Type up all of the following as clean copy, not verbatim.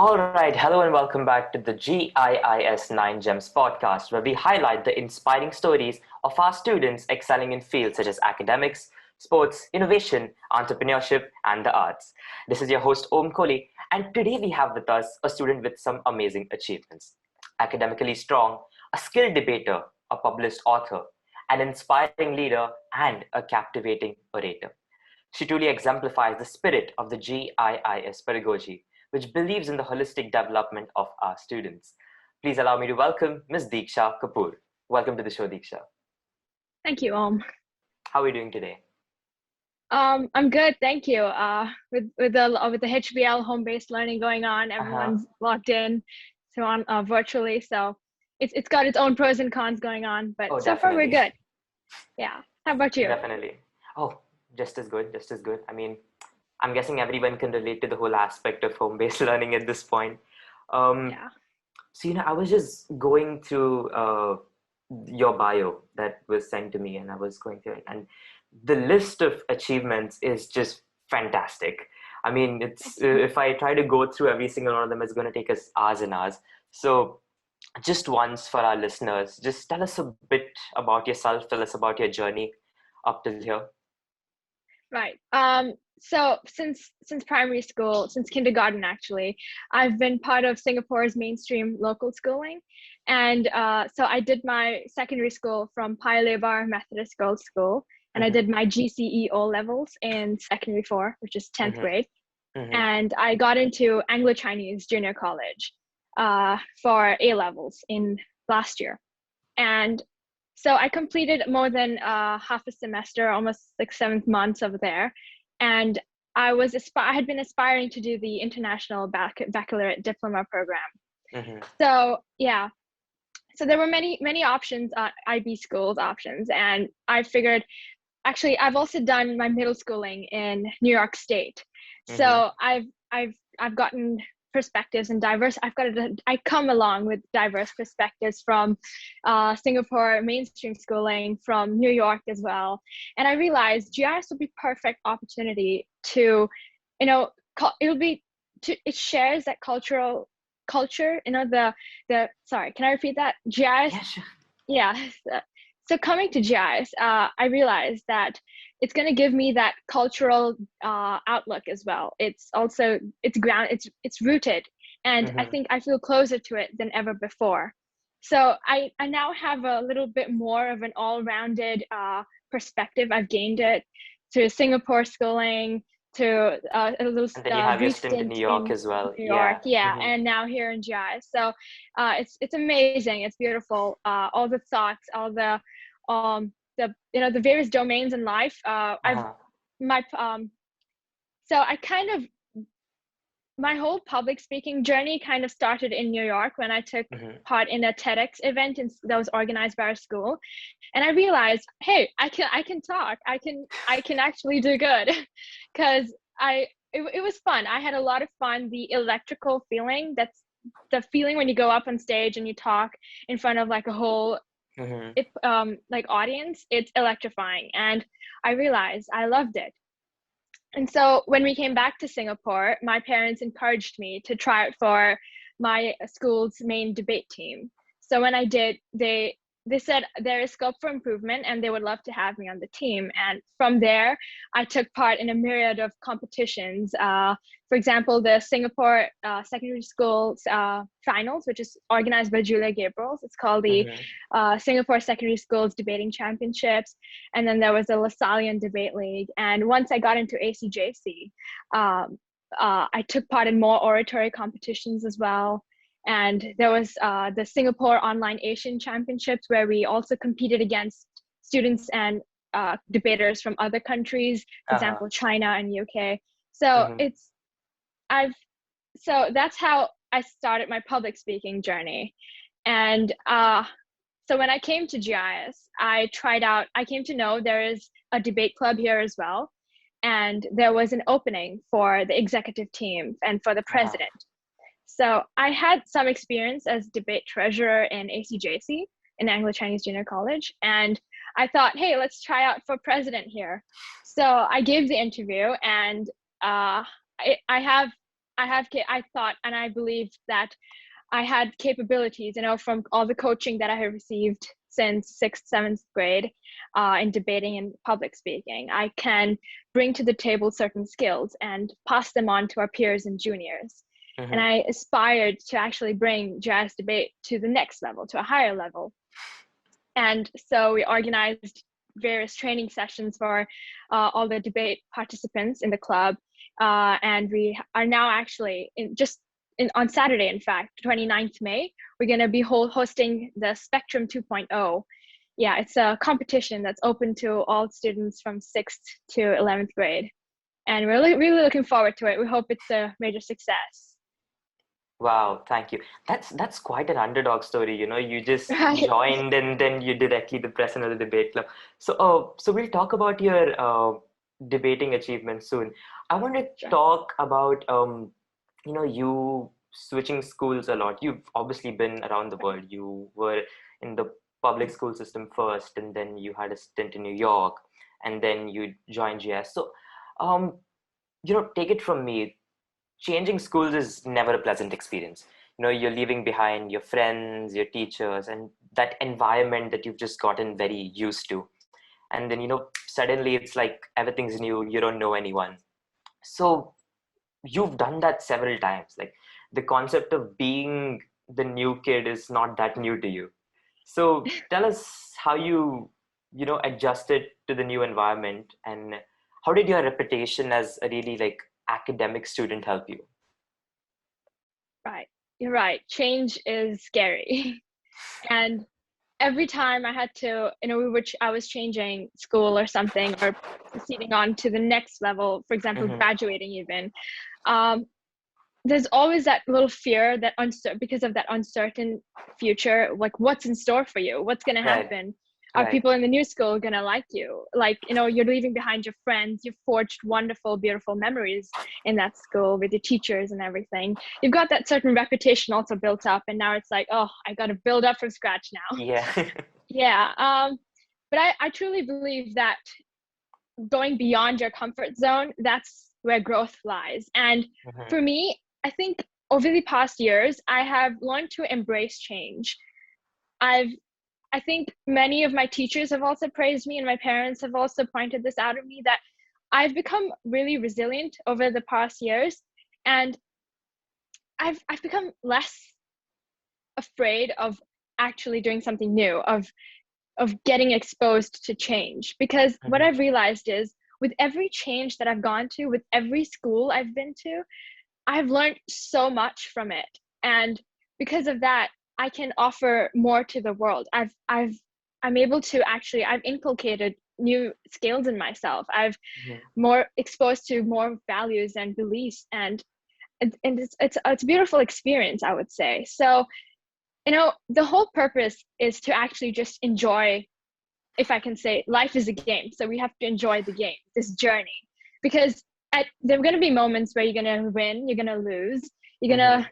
All right, hello and welcome back to the GIIS 9 Gems podcast, where we highlight the inspiring stories of our students excelling in fields such as academics, sports, innovation, entrepreneurship, and the arts. This is your host Om Koli, and today we have with us a student with some amazing achievements. Academically strong, a skilled debater, a published author, an inspiring leader, and a captivating orator. She truly exemplifies the spirit of the GIIS pedagogy, which believes in the holistic development of our students. Please allow me to welcome Ms. Deeksha Kapoor. Welcome to the show, Deeksha. Thank you, Om. How are you doing today? I'm good, thank you. With the HBL home-based learning going on, everyone's logged in, so on virtually. So it's got its own pros and cons going on, but so far we're good. Yeah. How about you? Definitely. Oh, just as good, just as good. I mean, I'm guessing everyone can relate to the whole aspect of home-based learning at this point. Yeah. So, I was just going through your bio that was sent to me, and I was going through it, and the list of achievements is just fantastic. I mean, it's if I try to go through every single one of them, it's going to take us hours and hours. So, just once for our listeners, just tell us a bit about yourself. Tell us about your journey up till here. Right. So since primary school, since kindergarten actually, I've been part of Singapore's mainstream local schooling, and so I did my secondary school from Paya Lebar Methodist Girls' School, and I did my GCE O levels in secondary 4, which is 10th grade, and I got into Anglo-Chinese Junior College for A levels in last year, and so I completed more than half a semester, almost like 7 months over there. And I had been aspiring to do the International Baccalaureate Diploma program. So yeah, so there were many options, IB schools options. And I figured, actually, I've also done my middle schooling in New York State. So I've gotten perspectives and I come along with diverse perspectives from Singapore mainstream schooling, from New York as well, and I realized GIIS would be perfect opportunity to, it shares that culture, the sorry, can I repeat that? GIIS. Yeah, sure. Yeah. So coming to GIIS, I realized that it's going to give me that cultural outlook as well. It's rooted, and I think I feel closer to it than ever before. So I now have a little bit more of an all-rounded perspective. I've gained it through Singapore schooling, to a little and then you have your stint in New York as well. New York, and now here in GIIS. So it's amazing. It's beautiful. All the thoughts, all the various domains in life. My whole public speaking journey kind of started in New York when I took part in a TEDx event that was organized by our school, and I realized, hey, I can talk. I can actually do good, because it was fun. I had a lot of fun. The electrical feeling, that's the feeling when you go up on stage and you talk in front of like a whole audience. It's electrifying, and I realized I loved it. And so when we came back to Singapore, my parents encouraged me to try out for my school's main debate team. So when I did, they said there is scope for improvement and they would love to have me on the team. And from there, I took part in a myriad of competitions. For example, the Singapore Secondary Schools Finals, which is organized by Julia Gabriels. It's called the Singapore Secondary Schools Debating Championships. And then there was the Lasallian Debate League. And once I got into ACJC, I took part in more oratory competitions as well. And there was the Singapore Online Asian Championships, where we also competed against students and debaters from other countries, for example, China and UK. So so that's how I started my public speaking journey. And so when I came to GIIS, I came to know there is a debate club here as well. And there was an opening for the executive team and for the president. So I had some experience as debate treasurer in ACJC, in Anglo-Chinese Junior College. And I thought, hey, let's try out for president here. So I gave the interview, and I I thought and I believed that I had capabilities, from all the coaching that I have received since 6th, 7th grade in debating and public speaking. I can bring to the table certain skills and pass them on to our peers and juniors. Mm-hmm. And I aspired to actually bring GIIS debate to the next level, to a higher level. And so we organized various training sessions for all the debate participants in the club. And we are now actually on Saturday, in fact, 29th May, we're going to be hosting the Spectrum 2.0. Yeah, it's a competition that's open to all students from 6th to 11th grade. And we're really looking forward to it. We hope it's a major success. Wow, thank you. That's quite an underdog story, you just Right. joined and then you directly the president of the debate club. So we'll talk about your debating achievements soon. I want to talk about you switching schools a lot. You've obviously been around the world. You were in the public school system first, and then you had a stint in New York, and then you joined GIIS. So, take it from me. Changing schools is never a pleasant experience. You're leaving behind your friends, your teachers, and that environment that you've just gotten very used to. And then, suddenly it's like everything's new, you don't know anyone. So you've done that several times. Like the concept of being the new kid is not that new to you. So tell us how you adjusted to the new environment, and how did your reputation as a really academic student help you? Right. You're right. Change is scary. And every time I had to, I was changing school or something, or proceeding on to the next level, for example, graduating even, there's always that little fear that because of that uncertain future, like what's in store for you, what's going to happen. Are people in the new school going to like you? You're leaving behind your friends. You've forged wonderful, beautiful memories in that school with your teachers and everything. You've got that certain reputation also built up. And now it's like, oh, I got to build up from scratch now. Yeah. Yeah. But I truly believe that going beyond your comfort zone, that's where growth lies. And for me, I think over the past years, I have learned to embrace change. I think many of my teachers have also praised me, and my parents have also pointed this out of me, that I've become really resilient over the past years, and I've become less afraid of actually doing something new, of getting exposed to change. Because what I've realized is, with every change that I've gone to, with every school I've been to, I've learned so much from it. And because of that, I can offer more to the world. I'm able to I've inculcated new skills in myself. I've more exposed to more values and beliefs, and it's a beautiful experience, I would say. So, the whole purpose is to actually just enjoy, if I can say, life is a game. So we have to enjoy the game, this journey, because there are going to be moments where you're going to win, you're going to lose, you're going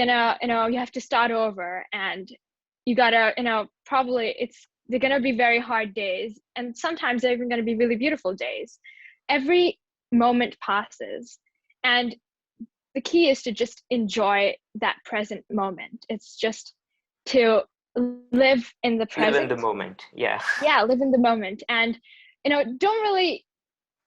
to, you have to start over, and you gotta, probably they're going to be very hard days. And sometimes they're even going to be really beautiful days. Every moment passes. And the key is to just enjoy that present moment. It's just to live in the present. Live in the moment. Yeah. Yeah, live in the moment. And, don't really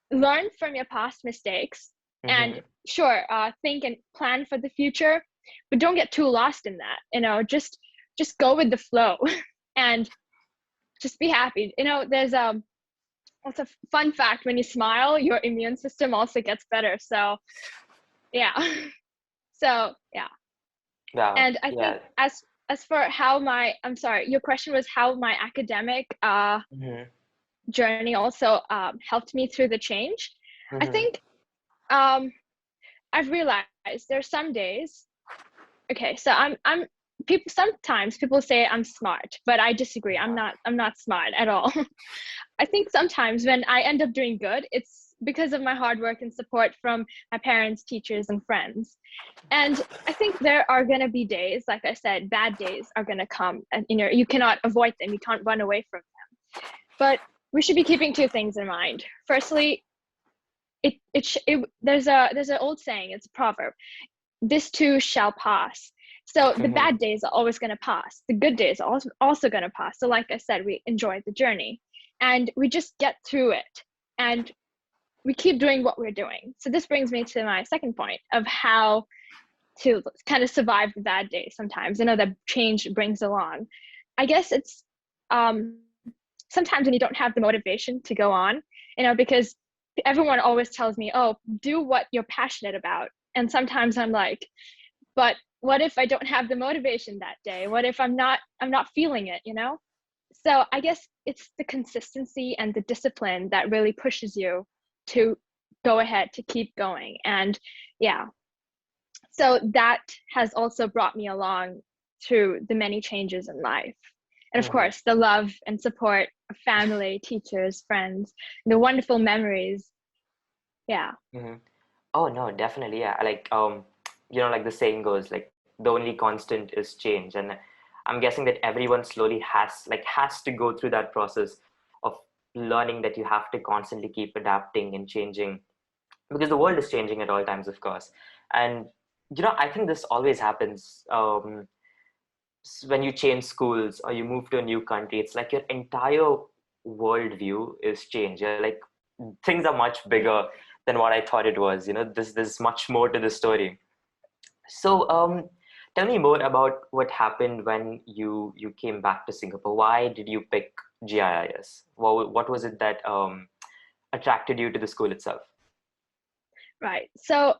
learn from your past mistakes. And sure, think and plan for the future, but don't get too lost in that. Just go with the flow and just be happy. There's also a fun fact: when you smile, your immune system also gets better. So yeah. So yeah. Wow. And I think as for how I'm sorry, your question was how my academic journey also helped me through the change. I think I've realized there's some days. Okay, so sometimes people say I'm smart, but I disagree. I'm not smart at all. I think sometimes when I end up doing good, it's because of my hard work and support from my parents, teachers, and friends. And I think there are going to be days, like I said, bad days are going to come, and you cannot avoid them. You can't run away from them. But we should be keeping two things in mind. Firstly, there's an old saying, it's a proverb, this too shall pass. So the bad days are always going to pass. The good days are also going to pass. So like I said, we enjoy the journey and we just get through it and we keep doing what we're doing. So this brings me to my second point of how to kind of survive the bad days sometimes, that change brings along. I guess it's sometimes when you don't have the motivation to go on, because everyone always tells me, oh, do what you're passionate about. And sometimes I'm like, but what if I don't have the motivation that day? What if I'm not feeling it, So I guess it's the consistency and the discipline that really pushes you to go ahead, to keep going. And yeah, so that has also brought me along through the many changes in life. And of course, the love and support of family, teachers, friends, the wonderful memories. Yeah. Oh no, definitely. Yeah. Like, like the saying goes, like the only constant is change. And I'm guessing that everyone slowly has to go through that process of learning that you have to constantly keep adapting and changing, because the world is changing at all times, of course. And, I think this always happens when you change schools or you move to a new country. It's like your entire worldview is changed. You're like, things are much bigger than what I thought it was. There's much more to the story. So tell me more about what happened when you came back to Singapore. Why did you pick GIIS? What was it that attracted you to the school itself? Right. So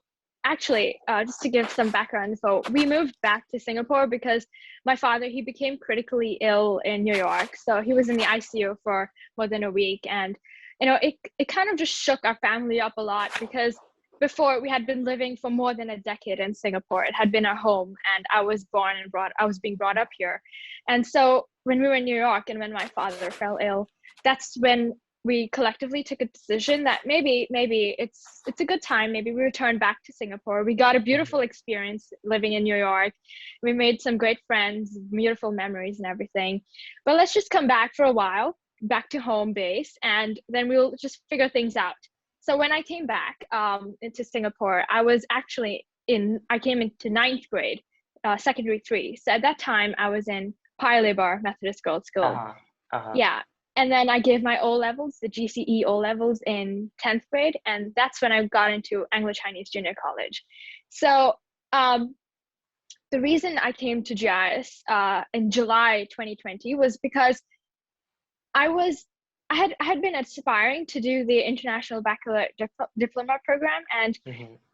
actually, just to give some background info, we moved back to Singapore because my father, he became critically ill in New York. So he was in the ICU for more than a week. And, it kind of just shook our family up a lot because before we had been living for more than a decade in Singapore. It had been our home and I was being brought up here. And so when we were in New York and when my father fell ill, that's when we collectively took a decision that maybe it's a good time. Maybe we return back to Singapore. We got a beautiful experience living in New York. We made some great friends, beautiful memories and everything. But let's just come back for a while, back to home base, and then we'll just figure things out. So when I came back into Singapore, I came into ninth grade, secondary 3. So at that time, I was in Paya Lebar Methodist Girls School. Yeah. And then I gave my O-levels, the GCE O-levels in 10th grade. And that's when I got into Anglo-Chinese Junior College. So the reason I came to GIIS in July 2020 was because I had been aspiring to do the International Baccalaureate Diploma program. And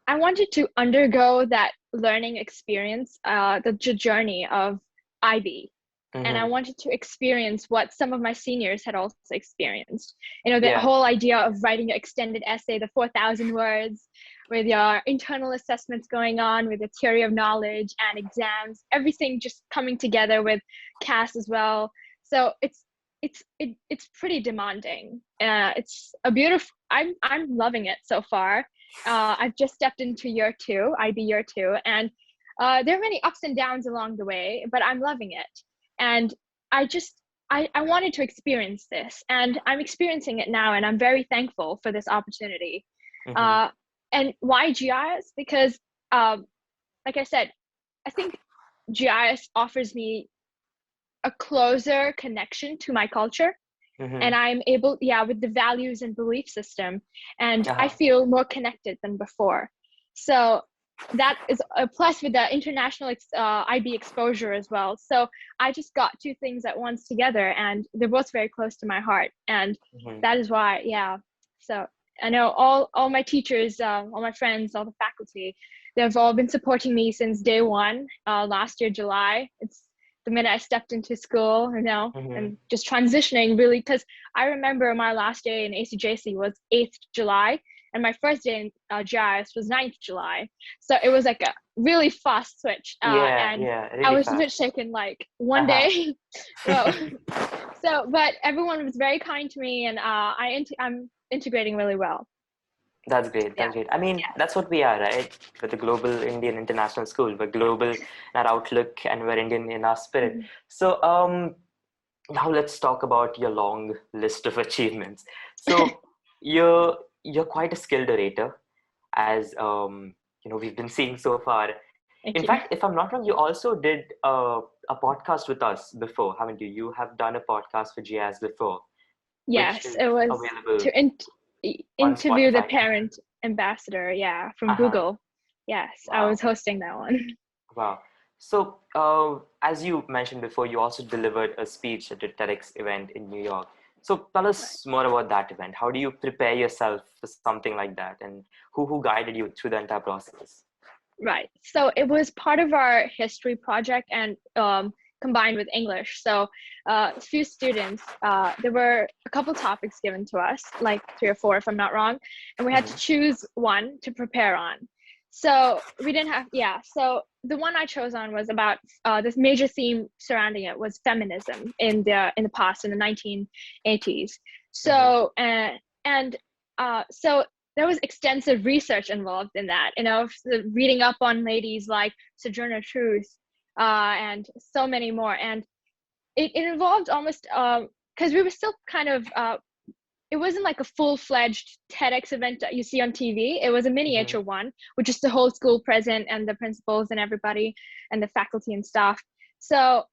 I wanted to undergo that learning experience, the journey of IB. And I wanted to experience what some of my seniors had also experienced. The whole idea of writing an extended essay, the 4,000 words, with your internal assessments going on, with the theory of knowledge and exams, everything just coming together with CAS as well. So it's pretty demanding. It's a beautiful. I'm loving it so far. I've just stepped into year 2, IB year 2, and there are many ups and downs along the way, but I'm loving it. And I wanted to experience this, and I'm experiencing it now, and I'm very thankful for this opportunity. And why GIIS? Because, like I said, I think GIIS offers me a closer connection to my culture, and I'm able, with the values and belief system, and I feel more connected than before. So that is a plus with the international IB exposure as well. So I just got 2 things at once together, and they're both very close to my heart. And that is why, So I know all my teachers, all my friends, all the faculty, they've all been supporting me since day 1, last year, July. It's the minute I stepped into school, and just transitioning really, because I remember my last day in ACJC was 8th July. And my first day in GIIS was 9th July. So it was like a really fast switch. Really I was a bit shaken, like one day. But everyone was very kind to me, and I'm integrating really well. That's great. That's great. I mean, that's what we are, right? We're the Global Indian International School. We're global in our outlook, and we're Indian in our spirit. So now let's talk about your long list of achievements. So you're quite a skilled orator, as we've been seeing so far. Thank In you. fact, if I'm not wrong, you also did a podcast with us before, haven't you? You have done a podcast for GIIS before, which Yes, is it was available to on interview the Spotify. parent ambassador, yeah, from Uh-huh. Google. Yes, I Wow. was hosting that one. Wow. So, as you mentioned before, you also delivered a speech at a TEDx event in New York. So, tell us more about that event. How do you prepare yourself for something like that, and who guided you through the entire process? Right. So it was part of our history project and combined with English. So a few students, there were a couple topics given to us, like 3 or 4, if I'm not wrong, and we had to Mm-hmm. choose one to prepare on. So we didn't have, yeah. So the one I chose on was about this major theme surrounding it was feminism in the past, in the 1980s. Mm-hmm. So so there was extensive research involved in that, reading up on ladies like Sojourner Truth and so many more. And it involved almost, because we were still kind of, it wasn't like a full-fledged TEDx event that you see on TV. It was a Mm-hmm. miniature one, with just the whole school present and the principals and everybody and the faculty and staff. So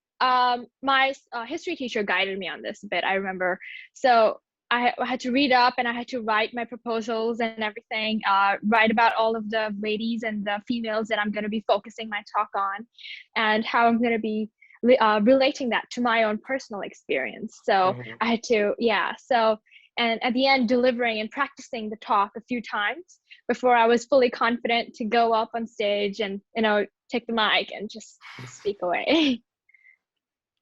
my history teacher guided me on this a bit, I remember. So I had to read up and I had to write my proposals and everything, write about all of the ladies and the females that I'm going to be focusing my talk on, and how I'm going to be relating that to my own personal experience. So Mm-hmm. I had to, yeah. So, and at the end, delivering and practicing the talk a few times before I was fully confident to go up on stage and, take the mic and just speak away.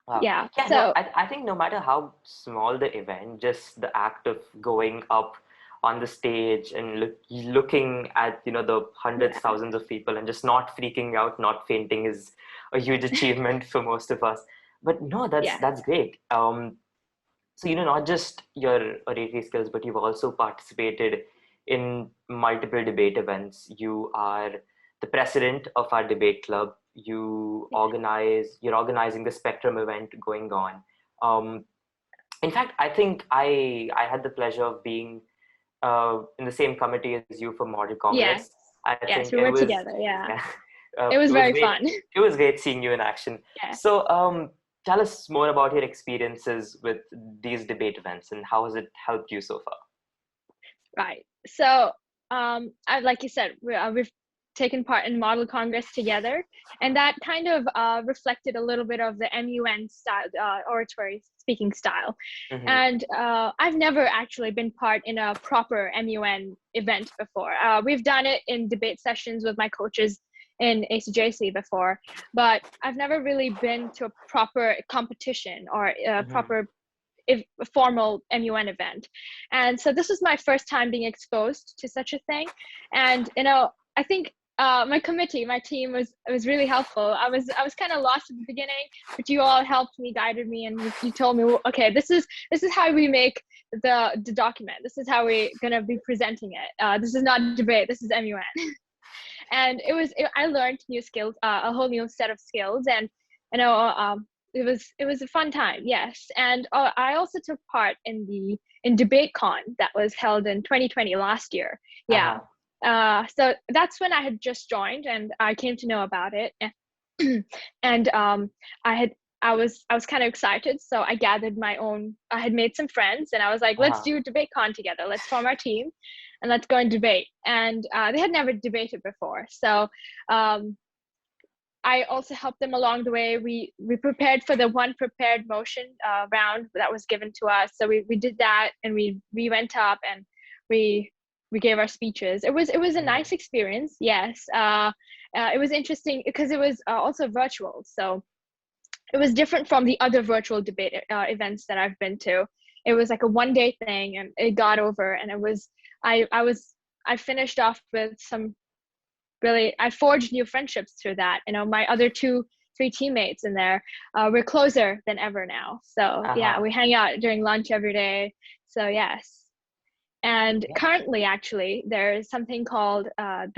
Wow. Yeah. Yeah, no, So, I think no matter how small the event, just the act of going up on the stage and looking at, the hundreds, yeah. thousands of people and just not freaking out, not fainting is a huge achievement for most of us. But no, Yeah. that's great. So, not just your oratory skills, but you've also participated in multiple debate events. You are the president of our debate club. You're organizing the Spectrum event going on. Um, in fact, I think I had the pleasure of being in the same committee as you for Model Yes. Congress. I Yes. think We it were was, together. Yeah. yeah, It was it was very great. fun. It was great seeing you in action. Yeah. So, tell us more about your experiences with these debate events and how has it helped you so far? Right. So, like you said, we've taken part in Model Congress together, and that kind of reflected a little bit of the MUN style, oratory speaking style. Mm-hmm. And I've never actually been part in a proper MUN event before. We've done it in debate sessions with my coaches in ACJC before, but I've never really been to a proper competition or a Mm-hmm. proper a formal MUN event. And so this was my first time being exposed to such a thing. And I think my committee, my team was really helpful. I was kind of lost at the beginning, but you all helped me, guided me, and you told me, well, okay, this is how we make the document. This is how we're gonna be presenting it. This is not a debate. This is MUN. And I learned new skills, a whole new set of skills, and you know it was a fun time, yes. And I also took part in DebateCon that was held in 2020 last year. Yeah. Uh-huh. So that's when I had just joined and I came to know about it. And I was kind of excited, so I had made some friends and I was like, let's Uh-huh. do DebateCon together, let's form our team and let's go and debate. And they had never debated before, so I also helped them along the way. We prepared for the one prepared motion round that was given to us. So we did that, and we went up and we gave our speeches. It was a Mm-hmm. nice experience. Yes, it was interesting because it was also virtual. So it was different from the other virtual debate events that I've been to. It was like a 1 day thing, and it got over. And it was I finished off with some really, I forged new friendships through that. My other 3 teammates in there, we're closer than ever now. So yeah, Uh-huh. we hang out during lunch every day. So yes. And Yeah. currently, actually, there's something called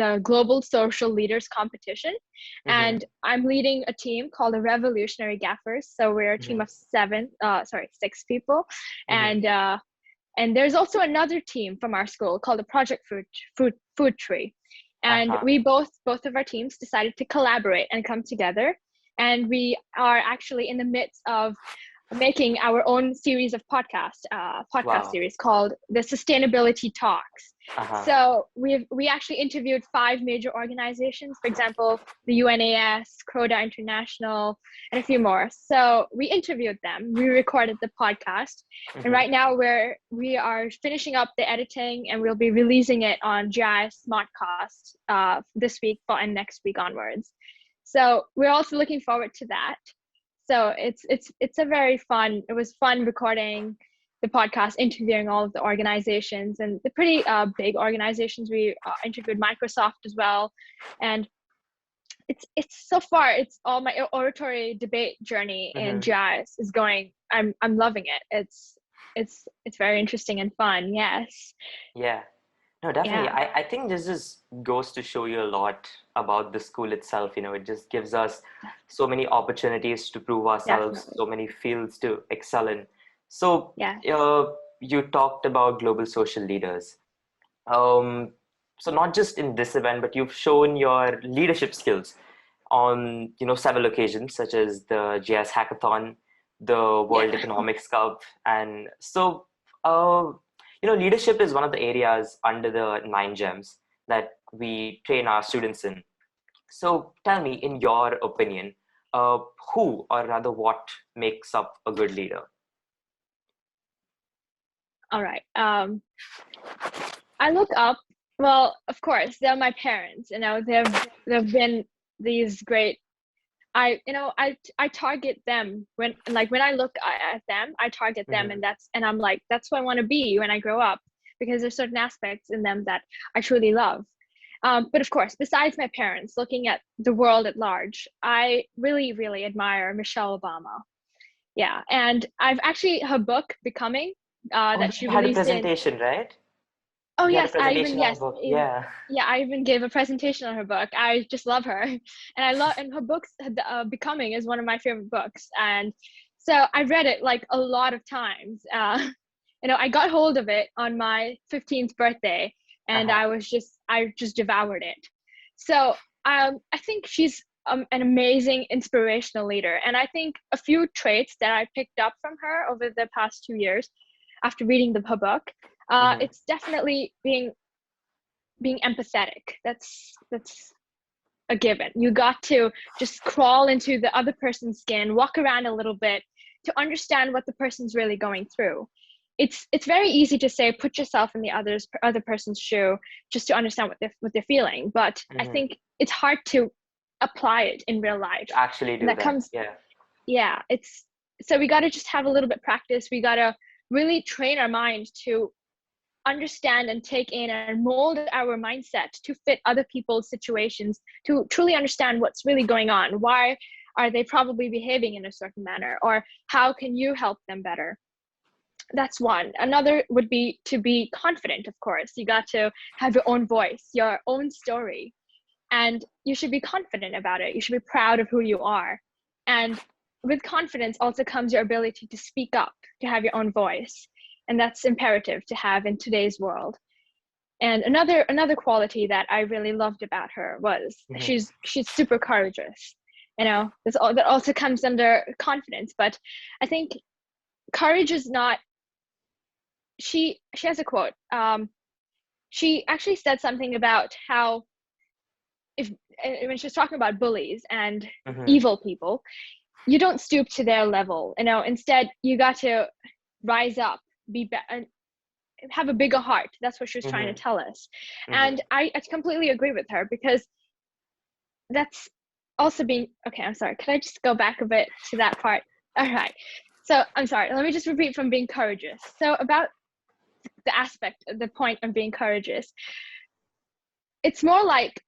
the Global Social Leaders Competition. Mm-hmm. And I'm leading a team called the Revolutionary Gaffers. So we're a team Mm-hmm. of 6 people. Mm-hmm. And And there's also another team from our school called the Project Food Tree. And we both of our teams decided to collaborate and come together. And we are actually in the midst of making our own series of podcast series called the Sustainability Talks. So we actually interviewed 5 major organizations, for example, the UNAS, CRODA International, and a few more. So we interviewed them, we recorded the podcast, and right now we are finishing up the editing, and we'll be releasing it on GIIS Smartcast this week and next week onwards. So we're also looking forward to that. So it's a very fun, it was fun recording the podcast, interviewing all of the organizations and the pretty big organizations. We interviewed Microsoft as well. And it's so far, it's all my oratory debate journey in GIIS is going, I'm loving it. It's very interesting and fun. Yes. Yeah. No, definitely. Yeah. I think this just goes to show you a lot about the school itself. It just gives us so many opportunities to prove ourselves, Definitely. so many fields to excel in. So Yes. you talked about global social leaders. So not just in this event, but you've shown your leadership skills on several occasions, such as the GIIS Hackathon, the World Economics Cup, and so leadership is one of the areas under the 9 gems that we train our students in. So tell me, in your opinion, who or rather what makes up a good leader? All right. I look up, well, of course, they're my parents. They've been these great. I target them when I look at them, I target them, and I'm like, that's who I want to be when I grow up, because there's certain aspects in them that I truly love. But of course, besides my parents, looking at the world at large, I really, really admire Michelle Obama. Yeah, and I've actually, her book Becoming, that she had a released presentation, right? Oh You had a yes, presentation on her book. Yeah. Yeah, I even gave a presentation on her book. I just love her, and her books, Becoming, is one of my favorite books, and so I read it like a lot of times. I got hold of it on my 15th birthday, and I just devoured it. So I think she's an amazing inspirational leader, and I think a few traits that I picked up from her over the past 2 years after reading her book. It's definitely being empathetic. That's a given. You got to just crawl into the other person's skin, walk around a little bit to understand what the person's really going through. It's very easy to say, put yourself in the other person's shoe just to understand what they're feeling. But I think it's hard to apply it in real life. Actually do that. Yeah. So we got to just have a little bit practice. We got to really train our mind to understand and take in and mold our mindset to fit other people's situations, to truly understand what's really going on. Why are they probably behaving in a certain manner, or how can you help them better? That's one. Another would be to be confident. Of course, you got to have your own voice, your own story, and you should be confident about it. You should be proud of who you are. And with confidence also comes your ability to speak up, to have your own voice. And that's imperative to have in today's world. And another quality that I really loved about her was she's super courageous. That also comes under confidence. But I think courage is not. She has a quote. She actually said something about how when she was talking about bullies and evil people, you don't stoop to their level. Instead, you got to rise up. Have a bigger heart. That's what she was trying to tell us. And I completely agree with her, because that's also being okay. I'm sorry, could I just go back a bit to that part? All right, so I'm sorry, let me just repeat from being courageous. So about the point of being courageous, it's more like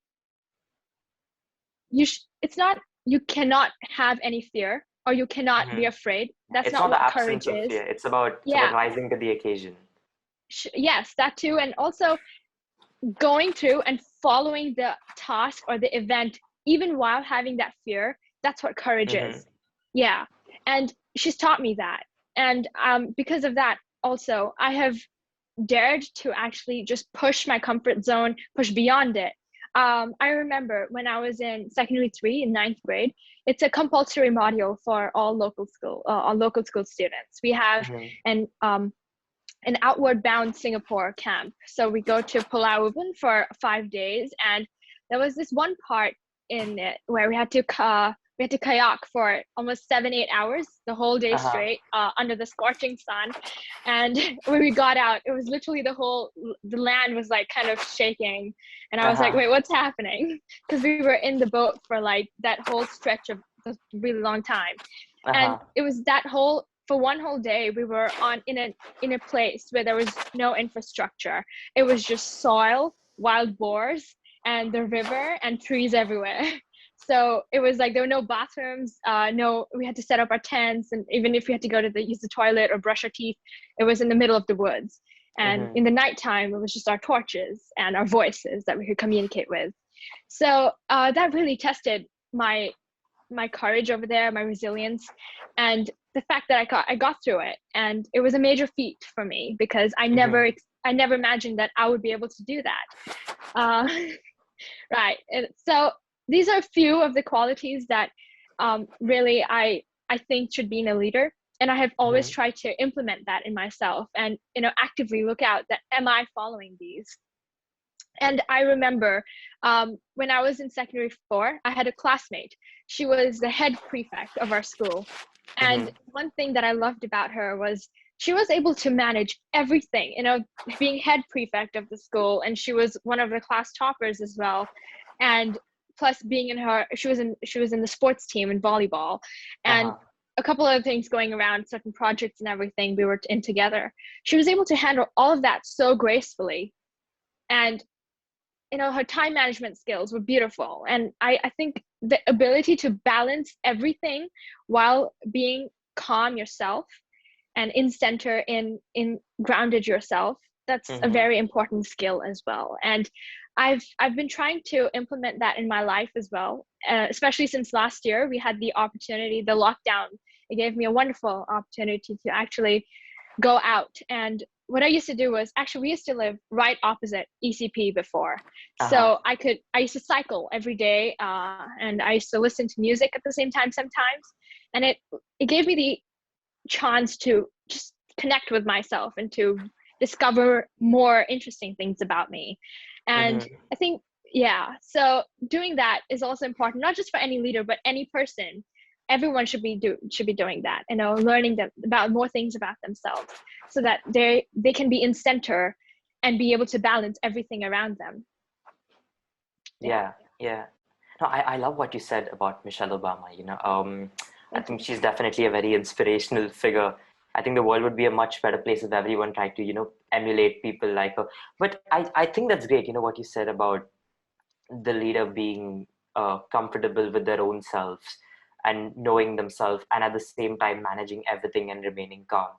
it's not, you cannot have any fear, or you cannot be afraid. That's it's not what what courage is. Fear. It's about rising to the occasion. Yes, that too. And also going through and following the task or the event, even while having that fear, that's what courage is. Yeah. And she's taught me that. And because of that, also, I have dared to actually just push my comfort zone, push beyond it. I remember when I was in secondary 3 in 9th grade, it's a compulsory module for all local school students. We have an outward bound Singapore camp. So we go to Pulau Ubin for 5 days, and there was this one part in it where we had to kayak for almost 7-8 hours, the whole day straight, under the scorching sun. And when we got out, it was literally the land was like kind of shaking, and I was like, wait, what's happening? Because we were in the boat for like that whole stretch of a really long time. And it was for one whole day, we were in a place where there was no infrastructure. It was just soil, wild boars, and the river, and trees everywhere. So it was like there were no bathrooms. We had to set up our tents, and even if we had to go to use the toilet or brush our teeth, it was in the middle of the woods. And in the nighttime, it was just our torches and our voices that we could communicate with. So that really tested my courage over there, my resilience, and the fact that I got through it. And it was a major feat for me, because I never imagined that I would be able to do that. Right. And so these are a few of the qualities that really I think should be in a leader. And I have always tried to implement that in myself, and actively look out that, am I following these? And I remember when I was in secondary 4, I had a classmate. She was the head prefect of our school. And one thing that I loved about her was she was able to manage everything, being head prefect of the school. And she was one of the class toppers as well. And plus being she was in the sports team in volleyball. And a couple other things going around, certain projects and everything we were in together. She was able to handle all of that so gracefully. And her time management skills were beautiful. And I think the ability to balance everything while being calm yourself and in center, in grounded yourself, that's a very important skill as well. And I've been trying to implement that in my life as well, especially since last year we had the lockdown. It gave me a wonderful opportunity to actually go out. And what I used to do was, actually, we used to live right opposite ECP before. So I used to cycle every day, and I used to listen to music at the same time sometimes. And it gave me the chance to just connect with myself and to discover more interesting things about me. And I think, so doing that is also important, not just for any leader, but any person. Everyone should be doing that, learning about more things about themselves, so that they can be in center and be able to balance everything around them. Yeah. No, I love what you said about Michelle Obama. I think she's definitely a very inspirational figure. I think the world would be a much better place if everyone tried to, emulate people like her. But I think that's great, what you said about the leader being comfortable with their own selves and knowing themselves, and at the same time managing everything and remaining calm.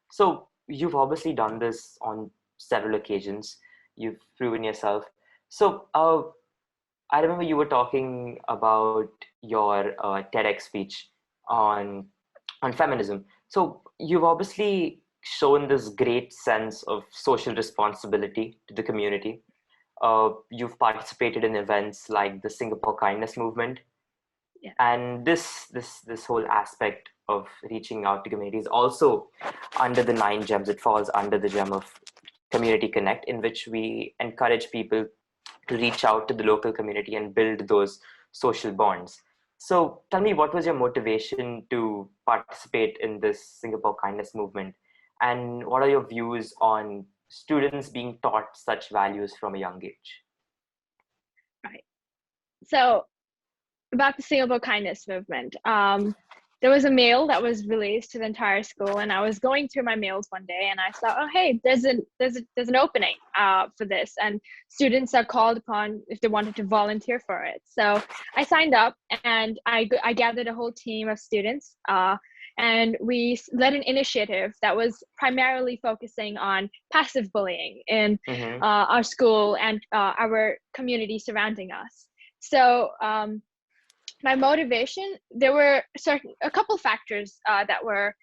So you've obviously done this on several occasions. You've proven yourself. So I remember you were talking about your TEDx speech on feminism. So you've obviously shown this great sense of social responsibility to the community. You've participated in events like the Singapore Kindness Movement. Yeah. And this whole aspect of reaching out to communities also under the 9 gems. It falls under the gem of Community Connect, in which we encourage people to reach out to the local community and build those social bonds. So tell me, what was your motivation to participate in this Singapore Kindness Movement? And what are your views on students being taught such values from a young age? Right. So about the Singapore Kindness Movement, there was a mail that was released to the entire school, and I was going through my mails one day, and I saw, oh hey, there's an opening for this, and students are called upon if they wanted to volunteer for it. So I signed up, and I gathered a whole team of students, and we led an initiative that was primarily focusing on passive bullying in our school and our community surrounding us. So my motivation, there were a couple factors that were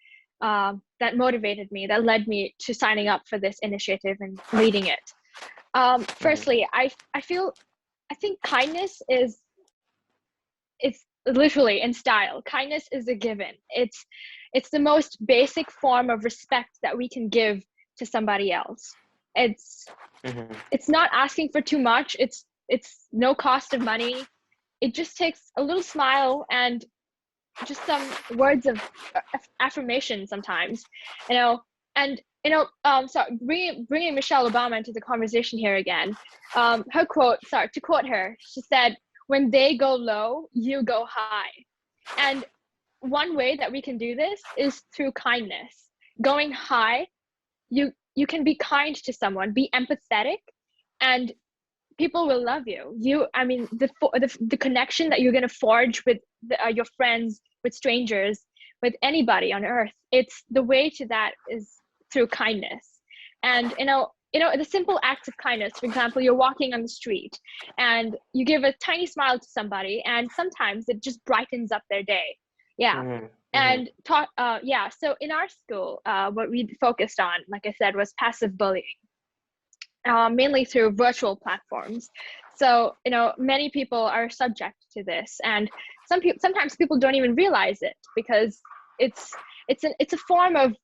that motivated me, that led me to signing up for this initiative and leading it. Firstly, I think kindness is, it's literally in style. Kindness is a given. It's the most basic form of respect that we can give to somebody else. It's not asking for too much. It's no cost of money. It just takes a little smile and just some words of affirmation sometimes, and so bringing Michelle Obama into the conversation here again, her quote, to quote her, she said, "When they go low, you go high." And one way that we can do this is through kindness. Going high, you can be kind to someone, be empathetic, and people will love you. I mean, the connection that you're going to forge with your friends, with strangers, with anybody on earth, it's the way to that is through kindness. And the simple acts of kindness, for example, you're walking on the street and you give a tiny smile to somebody, and sometimes it just brightens up their day. And so in our school, what we focused on, like I said, was passive bullying, mainly through virtual platforms. So many people are subject to this, and sometimes people don't even realize it, because it's a form of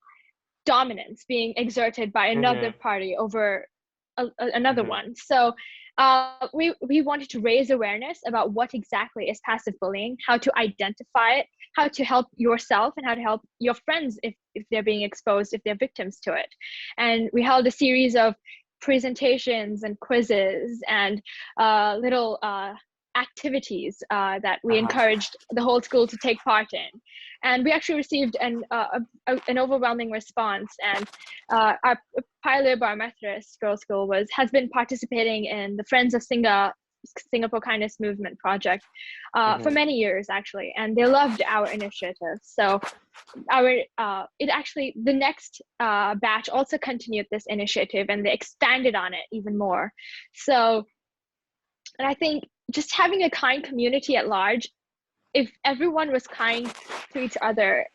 dominance being exerted by another party over another one. So we wanted to raise awareness about what exactly is passive bullying, how to identify it, how to help yourself, and how to help your friends if they're being exposed, if they're victims to it. And we held a series of presentations and quizzes and little activities that we encouraged the whole school to take part in. And we actually received an overwhelming response. And our Paya Lebar Methodist Girls' School has been participating in the Friends of Singapore Kindness Movement project for many years, actually, and they loved our initiative. So the next batch also continued this initiative, and they expanded on it even more. So, and I think just having a kind community at large, if everyone was kind to each other,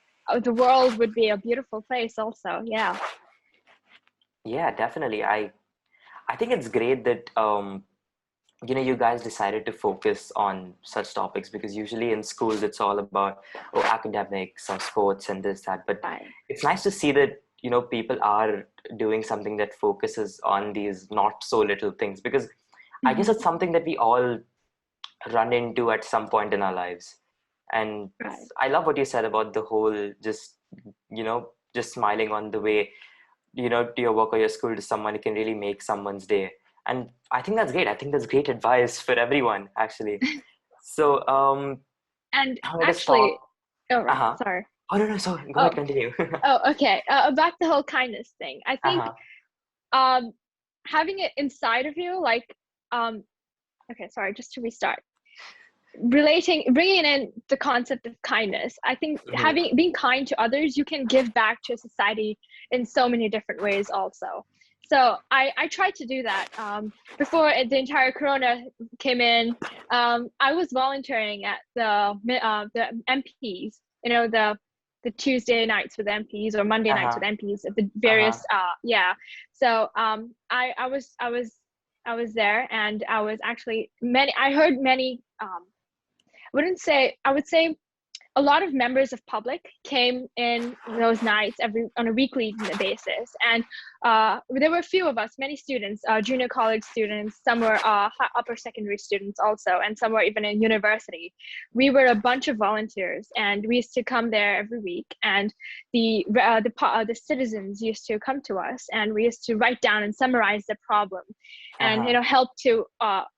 the world would be a beautiful place also. Yeah, definitely. I think it's great that you guys decided to focus on such topics, because usually in schools it's all about academics or sports and this, that, but it's nice to see that people are doing something that focuses on these not so little things, because I guess it's something that we all run into at some point in our lives. And I love what you said about the whole just smiling on the way to your work or your school to someone. It can really make someone's day. And I think that's great. I think that's great advice for everyone, actually. So, and actually, sorry. Oh, no, sorry. Go ahead, continue. Okay. About the whole kindness thing. I think having it inside of you, okay, sorry, just to restart. Bringing in the concept of kindness, I think being kind to others, you can give back to society in so many different ways also. So I tried to do that before the entire Corona came in. I was volunteering at the MPs, the Tuesday nights with MPs or Monday nights with MPs at the various So I was there, and I was actually I heard many I would say a lot of members of public came in those nights on a weekly basis. And there were a few of us, many students, junior college students, some were upper secondary students also, and some were even in university. We were a bunch of volunteers, and we used to come there every week, and the citizens used to come to us, and we used to write down and summarize the problem, and help to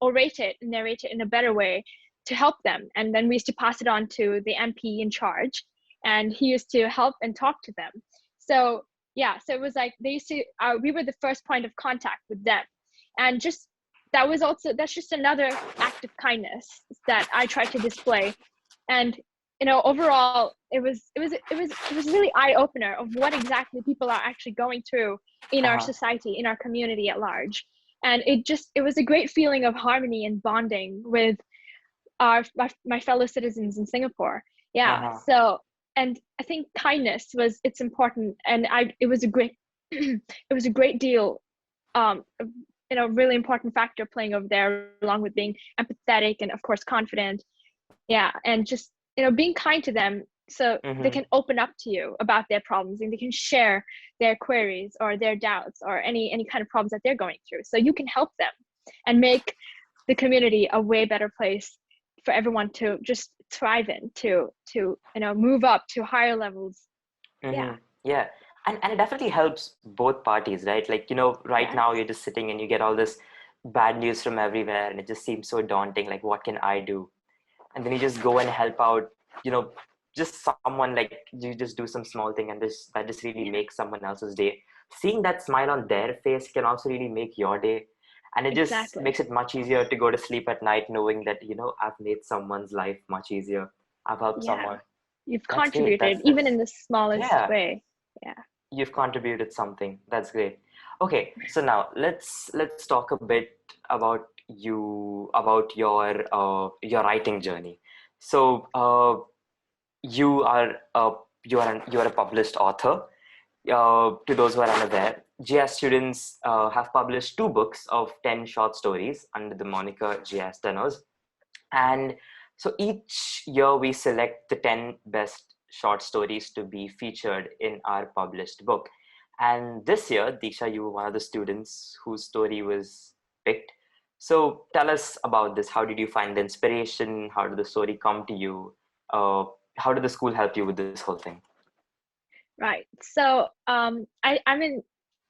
orate it and narrate it in a better way to help them. And then we used to pass it on to the MP in charge, and he used to help and talk to them. So so it was like they used to we were the first point of contact with them, and that's just another act of kindness that I tried to display. And overall it was really eye-opener of what exactly people are actually going through in our society, in our community at large. And it was a great feeling of harmony and bonding with my fellow citizens in Singapore. So, I think kindness it's important, and it was a great it was a great deal, really important factor playing over there, along with being empathetic and of course confident. Yeah, and just being kind to them, so they can open up to you about their problems, and they can share their queries or their doubts or any kind of problems that they're going through, so you can help them and make the community a way better place for everyone to just thrive in, to move up to higher levels. Yeah. Yeah. And it definitely helps both parties, right? Like, right now you're just sitting and you get all this bad news from everywhere, and it just seems so daunting. Like, what can I do? And then you just go and help out, just someone, like you just do some small thing, and that just really makes someone else's day. Seeing that smile on their face can also really make your day. And it just Exactly. makes it much easier to go to sleep at night knowing that, I've made someone's life much easier. I've helped someone. You've That's great. contributed, even in the smallest Yeah, way. Yeah. you've contributed something. That's great. Okay, so now let's talk a bit about about your writing journey. So you are a published author. To those who are unaware, GIIS students have published 2 books of 10 short stories under the moniker GIIS Tenors. And so each year we select the 10 best short stories to be featured in our published book. And this year, Deeksha, you were one of the students whose story was picked. So tell us about this. How did you find the inspiration? How did the story come to you? How did the school help you with this whole thing? Right. So I'm in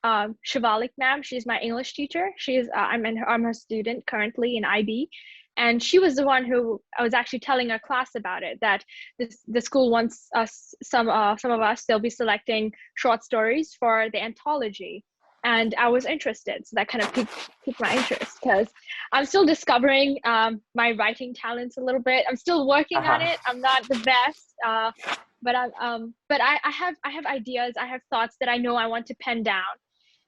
Shivalik ma'am. She's my English teacher. I'm her student currently in IB, and she was the one who I was actually telling our class about it, that the school wants us, some of us, they'll be selecting short stories for the anthology, and I was interested. So that kind of piqued my interest, because I'm still discovering my writing talents a little bit. I'm still working on it. I'm not the best. But I have ideas, I have thoughts that I know I want to pen down,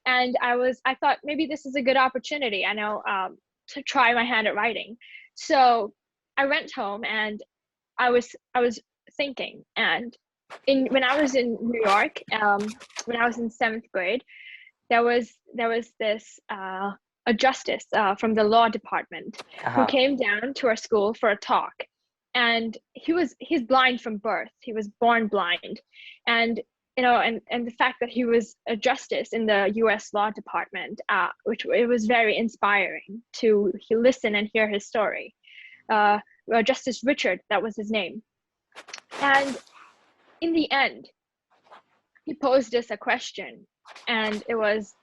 and I thought maybe this is a good opportunity, I know, to try my hand at writing. So I went home and I was thinking, and when I was in New York, when I was in 7th grade, there was this a justice from the law department who came down to our school for a talk. And he's blind from birth. He was born blind. And and the fact that he was a justice in the US law department, which it was very inspiring to listen and hear his story. Justice Richard, that was his name. And in the end, he posed us a question, and it was,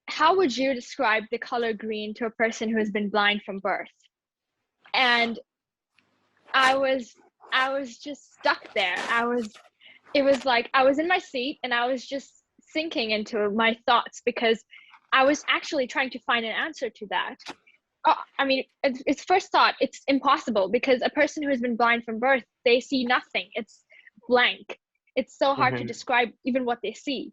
how would you describe the color green to a person who has been blind from birth? And I was just stuck there. It was like I was in my seat and I was just sinking into my thoughts, because I was actually trying to find an answer to that. I mean, it's first thought, it's impossible, because a person who has been blind from birth, they see nothing. It's blank. It's so hard to describe even what they see.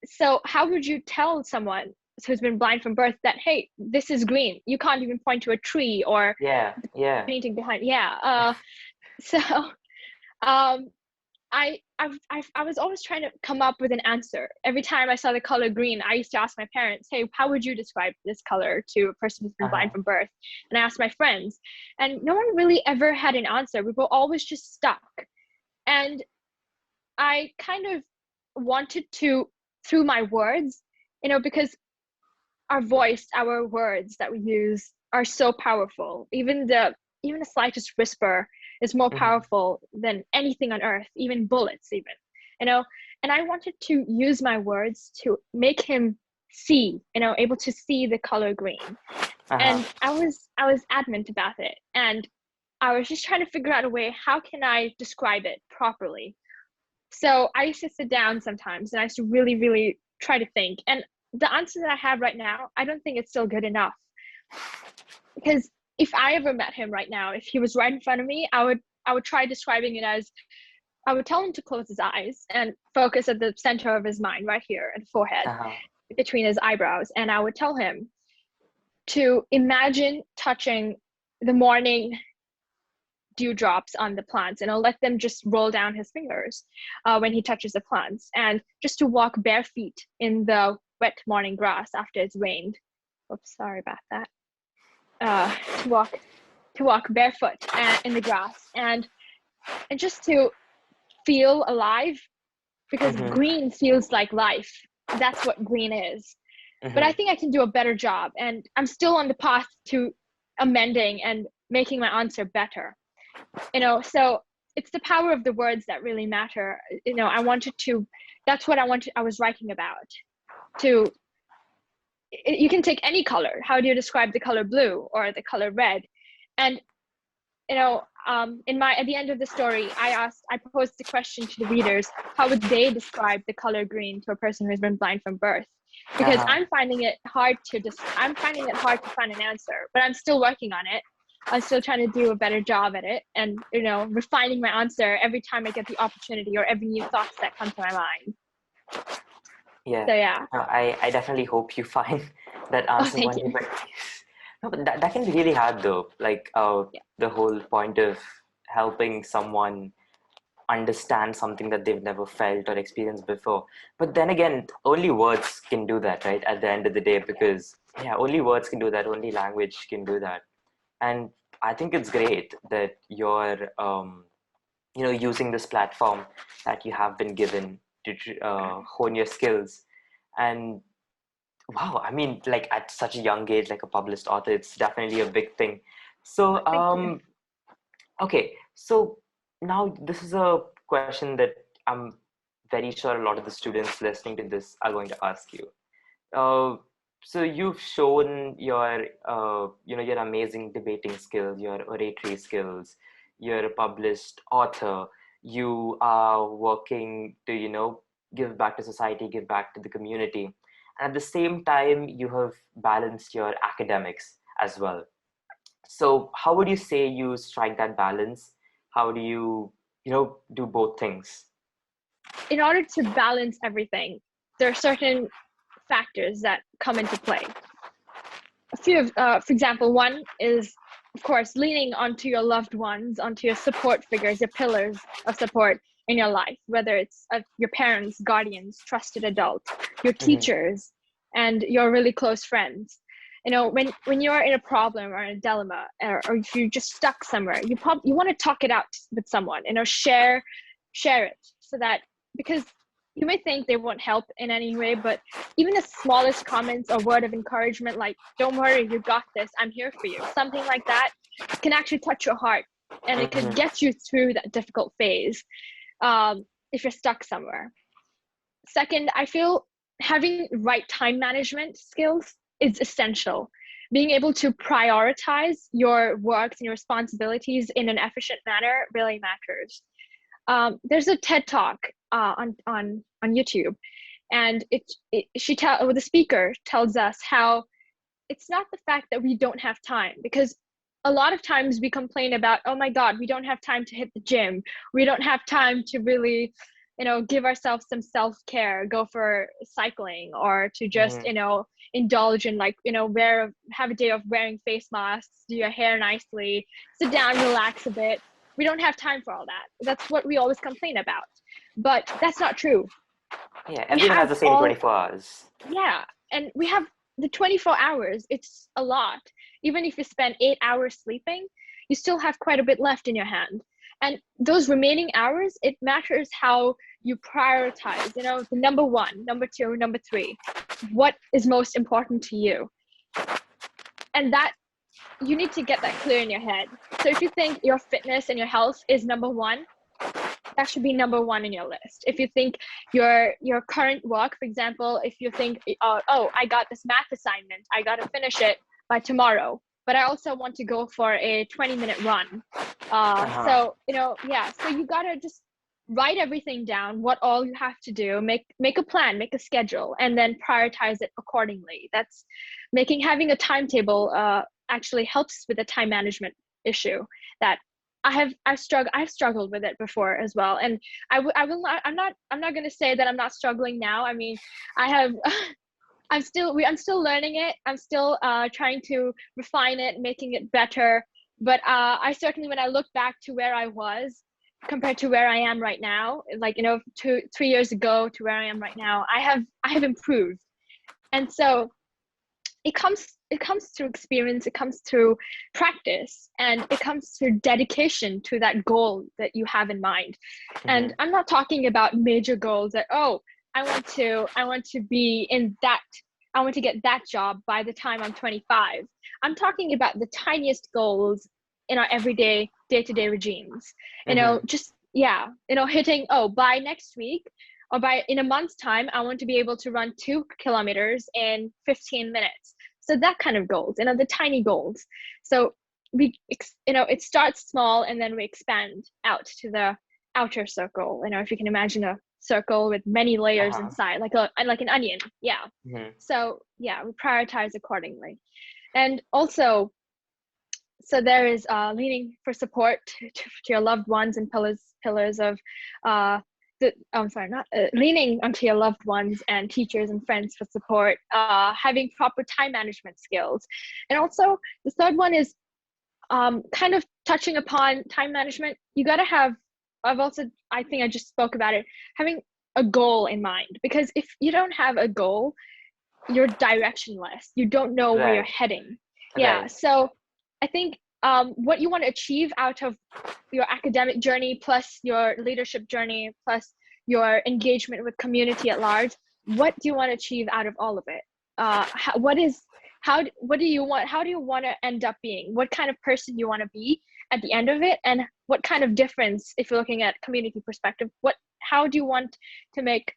So how would you tell someone who's been blind from birth that, hey, this is green? You can't even point to a tree or painting behind. So I was always trying to come up with an answer. Every time I saw the color green, I used to ask my parents, hey, how would you describe this color to a person who's been blind from birth? And I asked my friends, and no one really ever had an answer. We were always just stuck. And I kind of wanted to, through my words, because our voice, our words that we use are so powerful. Even the slightest whisper is more powerful than anything on earth, even bullets, even, and I wanted to use my words to make him see, able to see the color green. And I was adamant about it, and I was just trying to figure out a way, how can I describe it properly? So I used to sit down sometimes and I used to really, really try to think. And the answer that I have right now, I don't think it's still good enough. Because if I ever met him right now, if he was right in front of me, I would try describing it as, I would tell him to close his eyes and focus at the center of his mind, right here at the forehead, between his eyebrows. And I would tell him to imagine touching the morning dewdrops on the plants, and I'll let them just roll down his fingers when he touches the plants, and just to walk bare feet in the wet morning grass after it's rained. Oops, sorry about that. To walk barefoot in the grass, and just to feel alive, because green feels like life. That's what green is. But I think I can do a better job, and I'm still on the path to amending and making my answer better. So it's the power of the words that really matter. That's what I was writing about. You can take any color. How do you describe the color blue or the color red? And at the end of the story, I posed the question to the readers: how would they describe the color green to a person who's been blind from birth? Because I'm finding it hard to find an answer, but I'm still working on it. I'm still trying to do a better job at it, and refining my answer every time I get the opportunity, or every new thoughts that come to my mind. Yeah. So yeah. I definitely hope you find that answer one day. No, but that can be really hard though. Like the whole point of helping someone understand something that they've never felt or experienced before. But then again, only words can do that, right? At the end of the day, because only words can do that. Only language can do that. And I think it's great that you're, using this platform that you have been given to hone your skills. And wow, I mean, like at such a young age, like a published author, it's definitely a big thing. So, okay, so now this is a question that I'm very sure a lot of the students listening to this are going to ask you. So you've shown your, your amazing debating skills, your oratory skills. You're a published author. You are working to, give back to society, give back to the community. At the same time, you have balanced your academics as well. So how would you say you strike that balance? How do you, do both things? In order to balance everything, there are certain factors that come into play. A few of, for example, one is, of course, leaning onto your loved ones, onto your support figures, your pillars of support in your life, whether it's your parents, guardians, trusted adults, your teachers, and your really close friends. When you're in a problem or in a dilemma, or if you're just stuck somewhere, you want to talk it out with someone, share it, so that, because you may think they won't help in any way, but even the smallest comments or word of encouragement, like, don't worry, you got this, I'm here for you, something like that, can actually touch your heart, and it can get you through that difficult phase if you're stuck somewhere. Second, I feel having right time management skills is essential. Being able to prioritize your works and your responsibilities in an efficient manner really matters. There's a TED Talk on YouTube, and the speaker tells us how it's not the fact that we don't have time, because a lot of times we complain about, oh my God, we don't have time to hit the gym. We don't have time to really, give ourselves some self-care, go for cycling, or to just, indulge in, like, have a day of wearing face masks, do your hair nicely, sit down, relax a bit. We don't have time for all that. That's what we always complain about. But that's not true. Yeah, everyone has the same 24 hours. Yeah, and we have the 24 hours. It's a lot. Even if you spend 8 hours sleeping, you still have quite a bit left in your hand. And those remaining hours, it matters how you prioritize, the number one, number two, number three. What is most important to you? And that, you need to get that clear in your head. So if you think your fitness and your health is number one, that should be number one in your list. If you think your current work, for example, if you think, oh, I got this math assignment, I got to finish it by tomorrow, but I also want to go for a 20-minute run. So, so you got to just write everything down, what all you have to do, make a plan, make a schedule, and then prioritize it accordingly. That's having a timetable actually helps with the time management issue that I've struggled with it before as well. And I'm not going to say that I'm not struggling now. I mean, I'm still learning it. I'm still trying to refine it, making it better. But I certainly, when I look back to where I was compared to where I am right now, like, 3 years ago to where I am right now, I have improved. And so it comes through experience, it comes through practice, and it comes through dedication to that goal that you have in mind. And I'm not talking about major goals that, oh, I want to be in that, I want to get that job by the time I'm 25. I'm talking about the tiniest goals in our everyday, day-to-day regimes. Just, hitting, by next week or in a month's time, I want to be able to run 2 kilometers in 15 minutes. So that kind of goals, the tiny goals. So it starts small and then we expand out to the outer circle. If you can imagine a circle with many layers inside, like an onion. Yeah. So yeah, we prioritize accordingly. And also, so there is leaning for support to your loved ones and pillars of leaning onto your loved ones and teachers and friends for support, having proper time management skills. And also the third one is kind of touching upon time management. You got to have, I think I just spoke about it, having a goal in mind, because if you don't have a goal, you're directionless. You don't know where you're heading. Yeah. So I think what you want to achieve out of your academic journey, plus your leadership journey, plus your engagement with community at large, what do you want to achieve out of all of it? How do you want to end up being? What kind of person you want to be at the end of it? And what kind of difference, if you're looking at community perspective, how do you want to make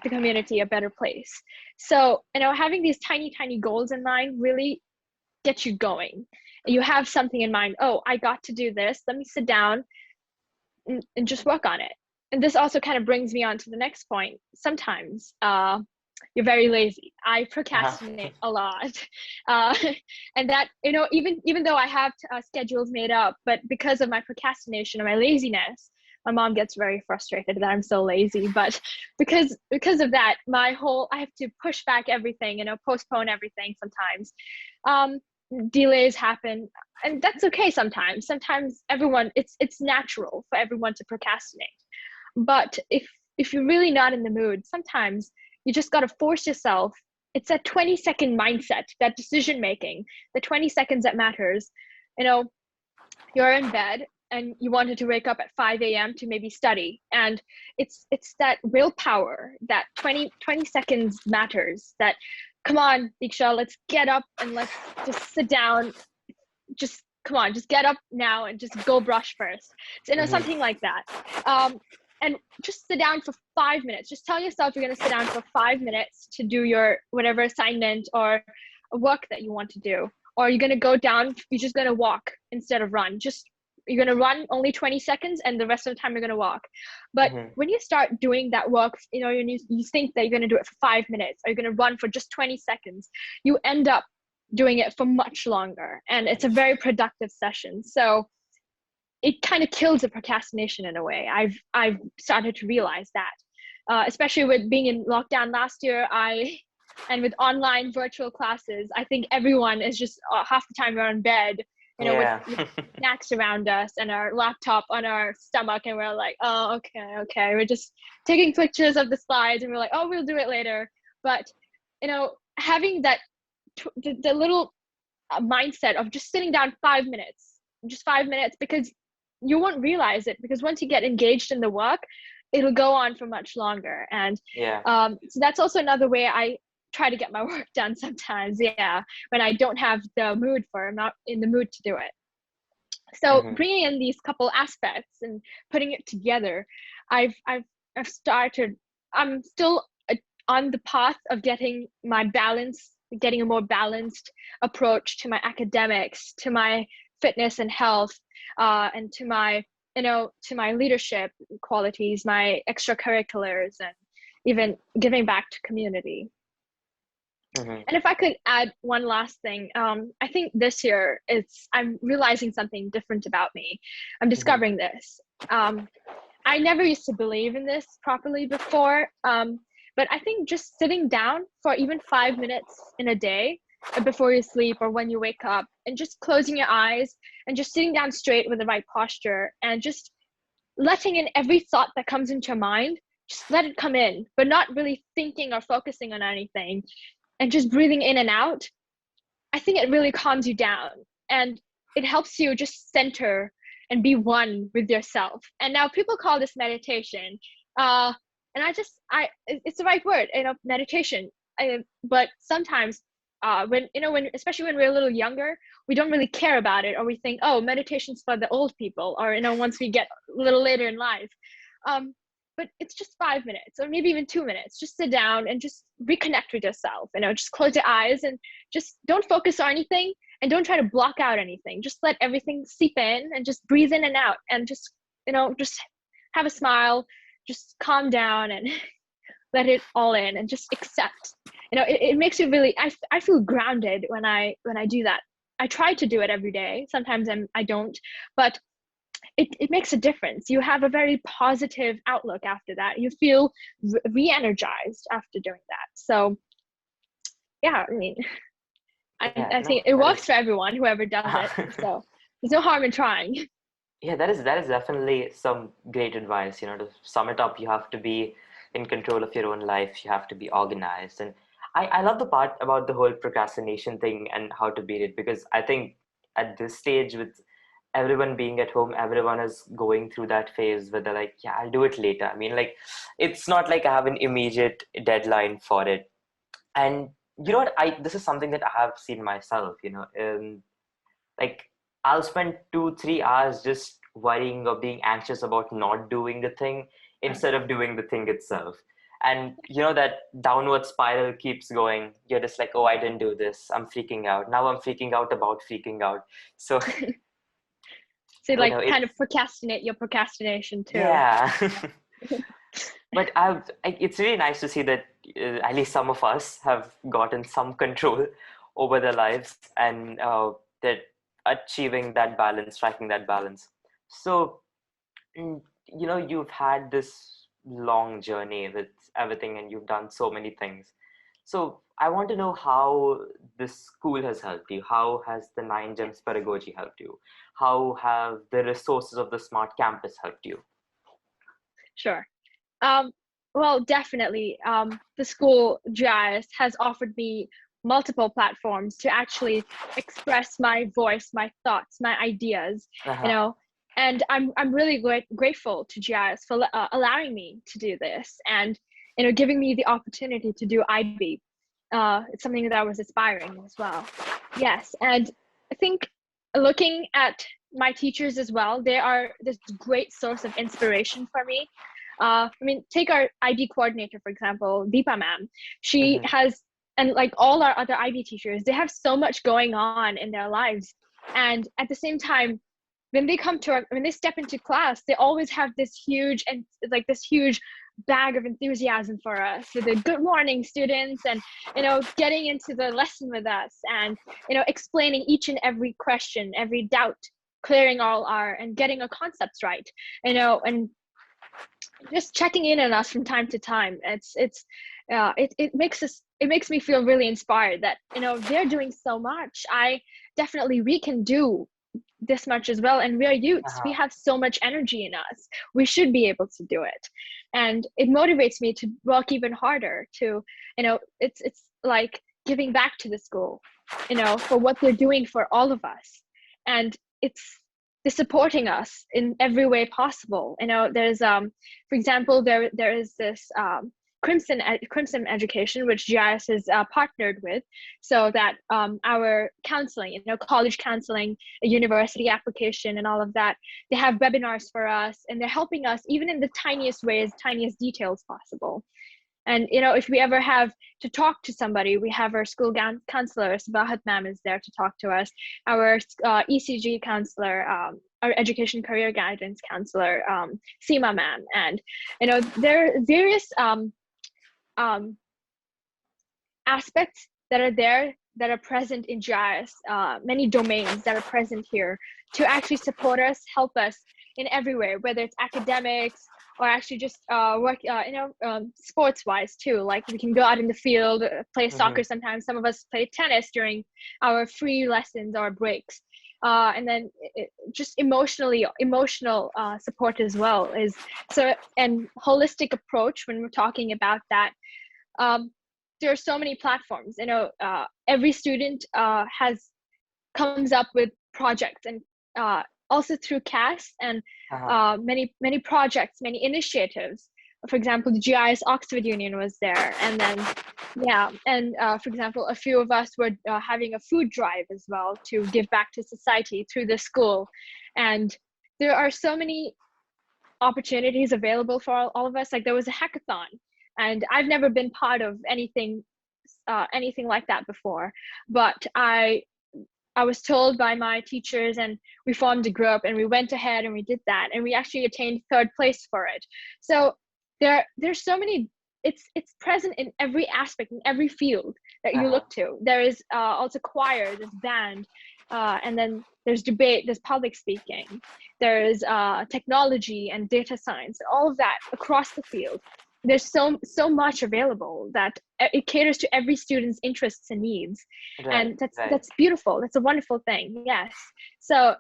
the community a better place? So, having these tiny goals in mind really get you going. You have something in mind. Oh, I got to do this. Let me sit down and just work on it. And this also kind of brings me on to the next point. Sometimes you're very lazy. I procrastinate a lot. And that, even though I have schedules made up, but because of my procrastination and my laziness, my mom gets very frustrated that I'm so lazy. But because of that, I have to push back everything, postpone everything sometimes. Delays happen, and that's okay sometimes. Sometimes it's natural for everyone to procrastinate. But if you're really not in the mood, sometimes you just got to force yourself. It's that 20-second mindset, that decision making, the 20 seconds that matters. You're in bed and you wanted to wake up at 5 a.m. to maybe study. And it's that willpower, that 20 seconds matters, that, come on, Deeksha, let's get up and let's just sit down. Just come on, just get up now and just go brush first. So, something like that. And just sit down for 5 minutes. Just tell yourself you're going to sit down for 5 minutes to do your whatever assignment or work that you want to do. Or you're going to go down, you're just going to walk instead of run. You're going to run only 20 seconds and the rest of the time you're going to walk. But when you start doing that work, you think that you're going to do it for 5 minutes, or you're going to run for just 20 seconds, you end up doing it for much longer. And it's a very productive session. So it kind of kills the procrastination in a way. I've started to realize that, especially with being in lockdown last year, and with online virtual classes, I think everyone is just half the time we're in bed, with snacks around us and our laptop on our stomach, and we're like, oh, okay. We're just taking pictures of the slides, and we're like, oh, we'll do it later. But having that the little mindset of just sitting down 5 minutes, because you won't realize it, because once you get engaged in the work, it'll go on for much longer. And so that's also another way I try to get my work done sometimes, when I don't have the mood I'm not in the mood to do it. So bringing in these couple aspects and putting it together, I'm still on the path of getting a more balanced approach to my academics, to my fitness and health, and to my leadership qualities, my extracurriculars, and even giving back to community. And if I could add one last thing, I think this year I'm realizing something different about me. I'm discovering this. I never used to believe in this properly before, but I think just sitting down for even 5 minutes in a day before you sleep or when you wake up, and just closing your eyes and just sitting down straight with the right posture and just letting in every thought that comes into your mind. Just let it come in, but not really thinking or focusing on anything, and just breathing in and out. I think it really calms you down, and it helps you just center and be one with yourself. And now people call this meditation. And it's the right word, meditation. But sometimes especially when we're a little younger, we don't really care about it, or we think, oh, meditation's for the old people, or once we get a little later in life. But it's just 5 minutes, or maybe even 2 minutes. Just sit down and just reconnect with yourself. Just close your eyes and just don't focus on anything, and don't try to block out anything. Just let everything seep in and just breathe in and out, and just just have a smile, just calm down and let it all in, and just accept. It makes you really, I feel grounded when I do that. I try to do it every day. Sometimes I don't, but it makes a difference. You have a very positive outlook after that. You feel re-energized after doing that. So yeah, I think it works for everyone, whoever does it. So there's no harm in trying. Yeah, that is definitely some great advice. To sum it up, you have to be in control of your own life. You have to be organized. And I love the part about the whole procrastination thing and how to beat it, because I think at this stage, with everyone being at home, everyone is going through that phase where they're like, yeah, I'll do it later. It's not like I have an immediate deadline for it. And this is something that I have seen myself, like I'll spend 2-3 hours just worrying or being anxious about not doing the thing instead of doing the thing itself. And that downward spiral keeps going. You're just like, oh, I didn't do this. I'm freaking out. Now I'm freaking out about freaking out. So So kind of procrastinate your procrastination too. Yeah. But it's really nice to see that at least some of us have gotten some control over their lives, and that achieving that balance, striking that balance. So, you've had this long journey with everything, and you've done so many things. So I want to know how this school has helped you. How has the 9GEMS pedagogy helped you? How have the resources of the Smart Campus helped you? Sure. Well, definitely. The school GIIS has offered me multiple platforms to actually express my voice, my thoughts, my ideas. And I'm really grateful to GIIS for allowing me to do this, and giving me the opportunity to do IB. It's something that I was aspiring as well. Yes, and I think looking at my teachers as well, they are this great source of inspiration for me. Take our IB coordinator, for example, Deepa ma'am. She has, and like all our other IB teachers, they have so much going on in their lives. And at the same time, when they step into class, they always have this huge bag of enthusiasm for us, with the good morning students, and getting into the lesson with us, and explaining each and every question, every doubt, clearing and getting our concepts right, and just checking in on us from time to time. It makes me feel really inspired that they're doing so much. We can do this much as well, and we are youths. We have so much energy in us. We should be able to do it, and it motivates me to work even harder. To it's like giving back to the school, for what they're doing for all of us, and they're supporting us in every way possible. There's for example, there is this Crimson Education, which GIIS is partnered with, so that our counseling, college counseling, a university application, and all of that, they have webinars for us, and they're helping us even in the tiniest ways, tiniest details possible. And if we ever have to talk to somebody, we have our school counselor, Sabahat ma'am, is there to talk to us. Our ECG counselor, our education career guidance counselor, Seema ma'am, and there are various aspects that are there, that are present in GIIS, many domains that are present here to actually support us, help us in every way, whether it's academics or actually just work, sports wise too. Like we can go out in the field, play soccer sometimes. Some of us play tennis during our free lessons or breaks. And then just emotional support as well is so, and holistic approach when we're talking about that. There are so many platforms, every student comes up with projects, and also through CAS and many projects, many initiatives. For example, the GIIS Oxford Union was there, and then for example, a few of us were having a food drive as well to give back to society through the school. And there are so many opportunities available for all of us. Like there was a hackathon, and I've never been part of anything like that before, but I was told by my teachers, and we formed a group, and we went ahead and we did that, and we actually attained 3rd place for it. So there's so many. It's present in every aspect, in every field that you look to. There is also choir, there's band, and then there's debate, there's public speaking, there's technology and data science, all of that across the field. There's so much available that it caters to every student's interests and needs. And that's beautiful. That's a wonderful thing. Yes. So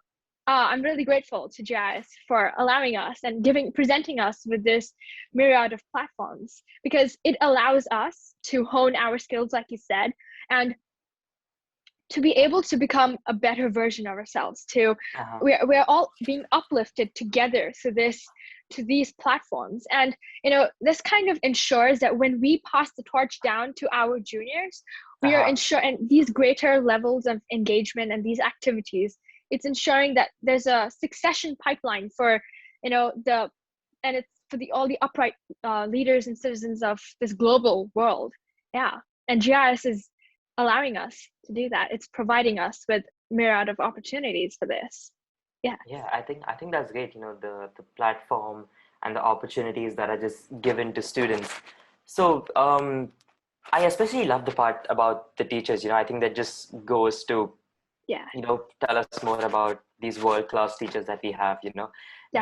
I'm really grateful to GIIS for allowing us and presenting us with this myriad of platforms, because it allows us to hone our skills, like you said, and to be able to become a better version of ourselves. We're all being uplifted together to these platforms. And this kind of ensures that when we pass the torch down to our juniors, we are ensuring these greater levels of engagement and these activities. It's ensuring that there's a succession pipeline for it's for all the upright leaders and citizens of this global world. And GIIS is allowing us to do that. It's providing us with myriad of opportunities for this. I think that's great. The platform and the opportunities that are just given to students. So I especially love the part about the teachers. I think that just goes to tell us more about these world-class teachers that we have.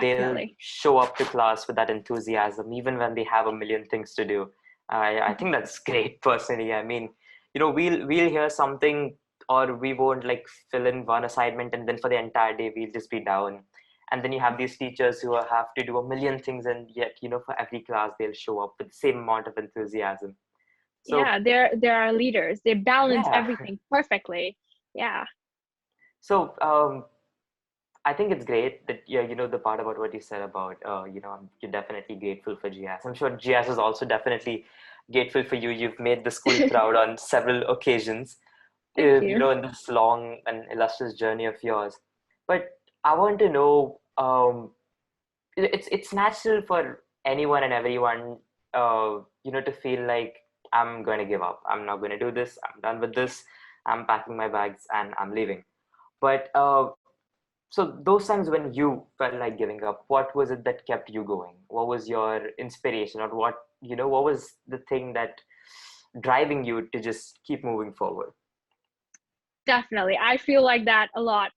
They'll show up to class with that enthusiasm even when they have a million things to do. I think that's great personally. I mean, we'll hear something, or we won't fill in one assignment, and then for the entire day we'll just be down. And then you have these teachers who have to do a million things, and yet for every class they'll show up with the same amount of enthusiasm. So they're our leaders. They balance everything perfectly. So I think it's great that the part about what you said about you're definitely grateful for GIIS. I'm sure GIIS is also definitely grateful for you. You've made the school proud on several occasions. In this long and illustrious journey of yours. But I want to know, it's natural for anyone and everyone, to feel like I'm going to give up. I'm not going to do this. I'm done with this. I'm packing my bags and I'm leaving. But so those times when you felt like giving up, what was it that kept you going? What was your inspiration, or what was the thing that driving you to just keep moving forward? Definitely. I feel like that a lot.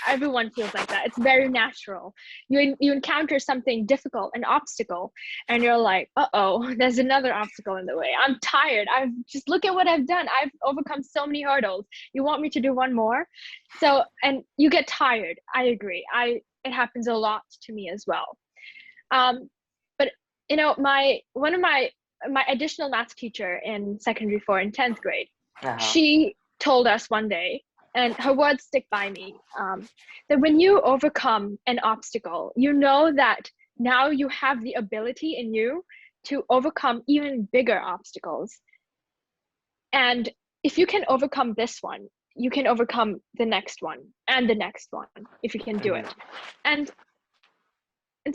Everyone feels like that. It's very natural. You encounter something difficult, an obstacle, and you're like, uh-oh, there's another obstacle in the way. I'm tired. Just look at what I've done. I've overcome so many hurdles. You want me to do one more? So, and you get tired. I agree. It happens a lot to me as well. But one of my additional math teacher in secondary 4 in 10th grade, she told us one day, and her words stick by me, that when you overcome an obstacle, that now you have the ability in you to overcome even bigger obstacles. And if you can overcome this one, you can overcome the next one and the next one, if you can do it. And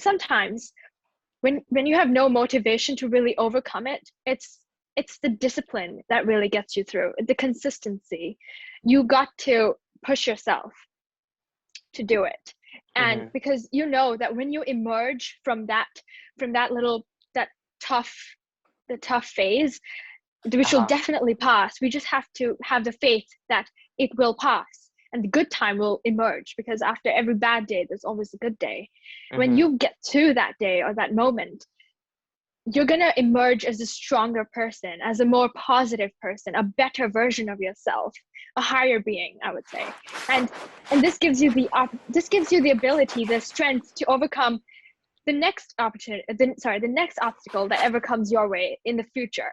sometimes when you have no motivation to really overcome it, it's the discipline that really gets you through, the consistency. You got to push yourself to do it. And because that when you emerge from that tough phase, which will definitely pass, we just have to have the faith that it will pass. and the good time will emerge, because after every bad day, there's always a good day. When Mm-hmm. you get to that day or that moment, you're going to emerge as a stronger person, as a more positive person, a better version of yourself, a higher being, I would say. And this gives you the ability, the strength to overcome the next the next obstacle that ever comes your way in the future.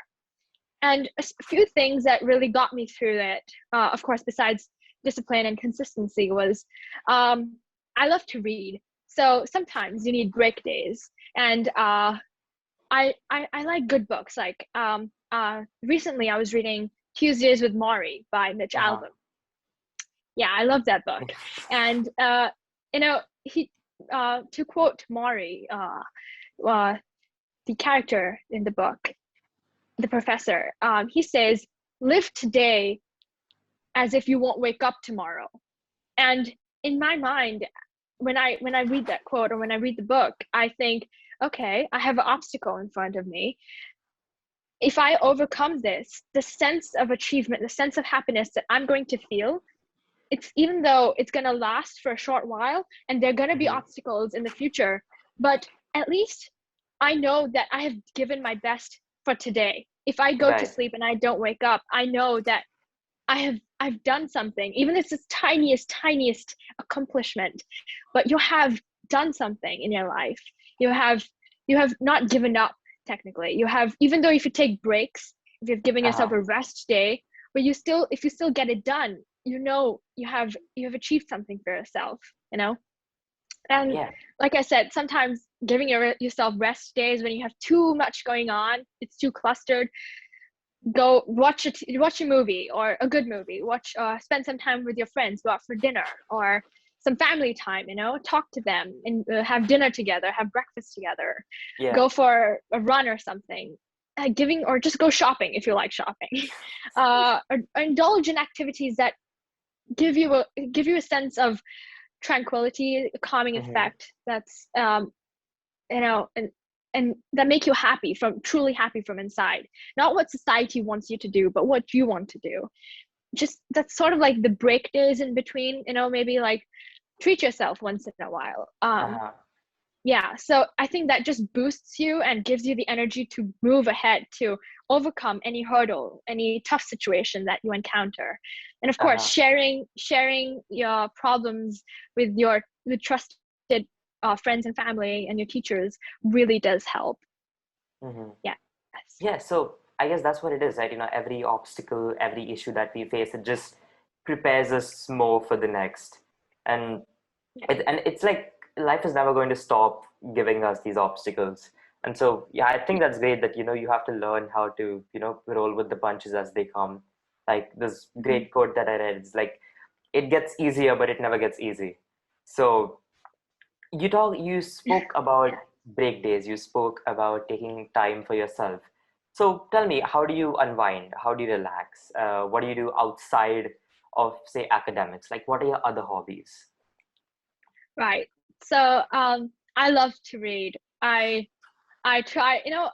And a few things that really got me through it, of course, besides discipline and consistency, was I love to read. So sometimes you need break days, and I like good books. Like recently I was reading Tuesdays with Maury by Mitch Albom. Yeah, I love that book. And he to quote Maury, the character in the book, the professor, he says, "Live today as if you won't wake up tomorrow." And in my mind, when I read that quote, or when I read the book, I think, okay, I have an obstacle in front of me. If I overcome this, the sense of achievement, the sense of happiness that I'm going to feel, it's, even though it's going to last for a short while and there are going to be obstacles in the future, but at least I know that I have given my best for today. If I go to sleep and I don't wake up, I know that I've done something, even if it's the tiniest accomplishment, but you have done something in your life. You have not given up, technically. You have, even though if you take breaks, if you've given yourself a rest day, but if you still get it done, you know you have achieved something for yourself, you know. And like I said, sometimes giving yourself rest days when you have too much going on, it's too clustered, go watch a movie, or a good movie, spend some time with your friends, go out for dinner, or some family time, you know, talk to them, and have dinner together, have breakfast together, go for a run or something, or just go shopping if you like shopping, or indulge in activities that give you a sense of tranquility, a calming effect, that's you know, and that make you truly happy from inside, not what society wants you to do, but what you want to do. Just, that's sort of like the break days in between, you know, maybe like treat yourself once in a while. Yeah, so I think that just boosts you and gives you the energy to move ahead, to overcome any hurdle, any tough situation that you encounter. And of course, sharing your problems with trusted friends and family and your teachers really does help. Yeah, so I guess that's what it is, right? You know, every obstacle, every issue that we face, it just prepares us more for the next. And it's like life is never going to stop giving us these obstacles. And so, yeah, I think that's great that, you know, you have to learn how to, you know, roll with the punches as they come. Like this great quote that I read, it's like, it gets easier, but it never gets easy. So you spoke about break days, you spoke about taking time for yourself. So tell me, how do you unwind? How do you relax? What do you do outside of, say, academics? Like, what are your other hobbies? Right. So I love to read. I try, you know,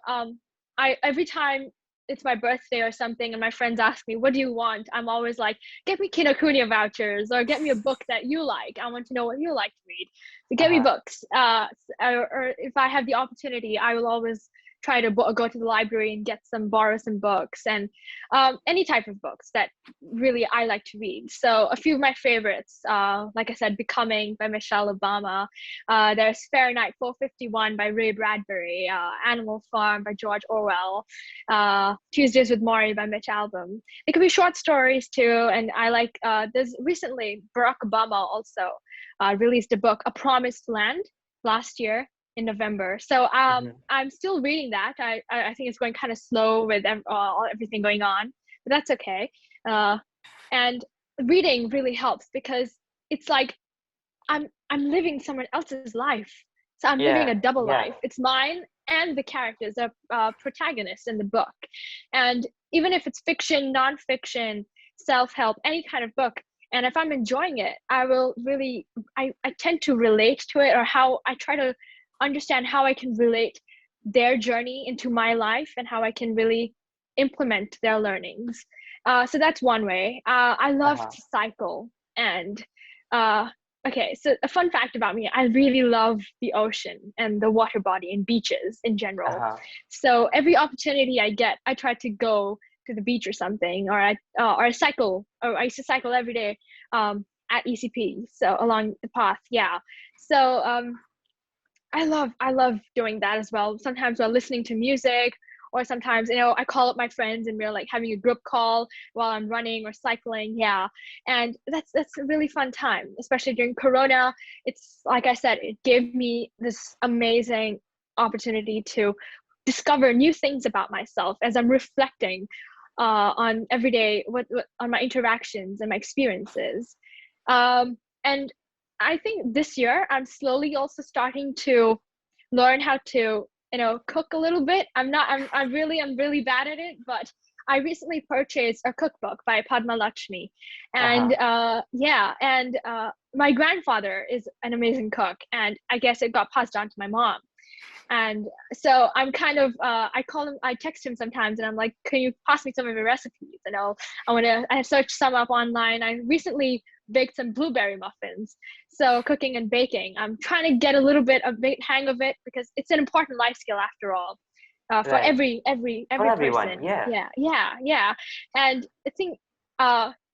I every time it's my birthday or something and my friends ask me, what do you want? I'm always like, get me Kinokuniya vouchers, or get me a book that you like. I want to know what you like to read. So get me books. Or if I have the opportunity, I will always try to go to the library and borrow some books, and any type of books that really I like to read. So a few of my favorites, like I said, Becoming by Michelle Obama. There's Fahrenheit 451 by Ray Bradbury, Animal Farm by George Orwell, Tuesdays with Maury by Mitch Albom. It could be short stories too, and I like, there's recently Barack Obama also released a book, A Promised Land, last year in November. So I'm still reading that. I think it's going kind of slow with everything going on, but that's okay. And reading really helps, because it's like I'm living someone else's life. So I'm living a double life. It's mine and the characters, are protagonists in the book. And even if it's fiction, nonfiction, self-help, any kind of book, and if I'm enjoying it, I will really, I tend to relate to it, or how I try to understand how I can relate their journey into my life, and how I can really implement their learnings. So that's one way. I love to cycle, And okay, so a fun fact about me, I really love the ocean and the water body and beaches in general. Uh-huh. So every opportunity I get, I try to go to the beach or something, or I cycle, or I used to cycle every day at ECP, so along the path. Yeah. So I love doing that as well. Sometimes while listening to music, or sometimes, I call up my friends and we're like having a group call while I'm running or cycling. Yeah. And that's a really fun time, especially during Corona. It's like I said, it gave me this amazing opportunity to discover new things about myself as I'm reflecting on everyday what on my interactions and my experiences. And I think this year I'm slowly also starting to learn how to, cook a little bit. I'm really bad at it, but I recently purchased a cookbook by Padma Lakshmi. And Uh-huh. yeah, and my grandfather is an amazing cook, and I guess it got passed on to my mom. And so I'm kind of I text him sometimes and I'm like, can you pass me some of your recipes? I searched some up online. I recently baked some blueberry muffins. So cooking and baking, I'm trying to get a little bit of hang of it, because it's an important life skill after all, for Right. For every everyone, person. yeah. Yeah. And I think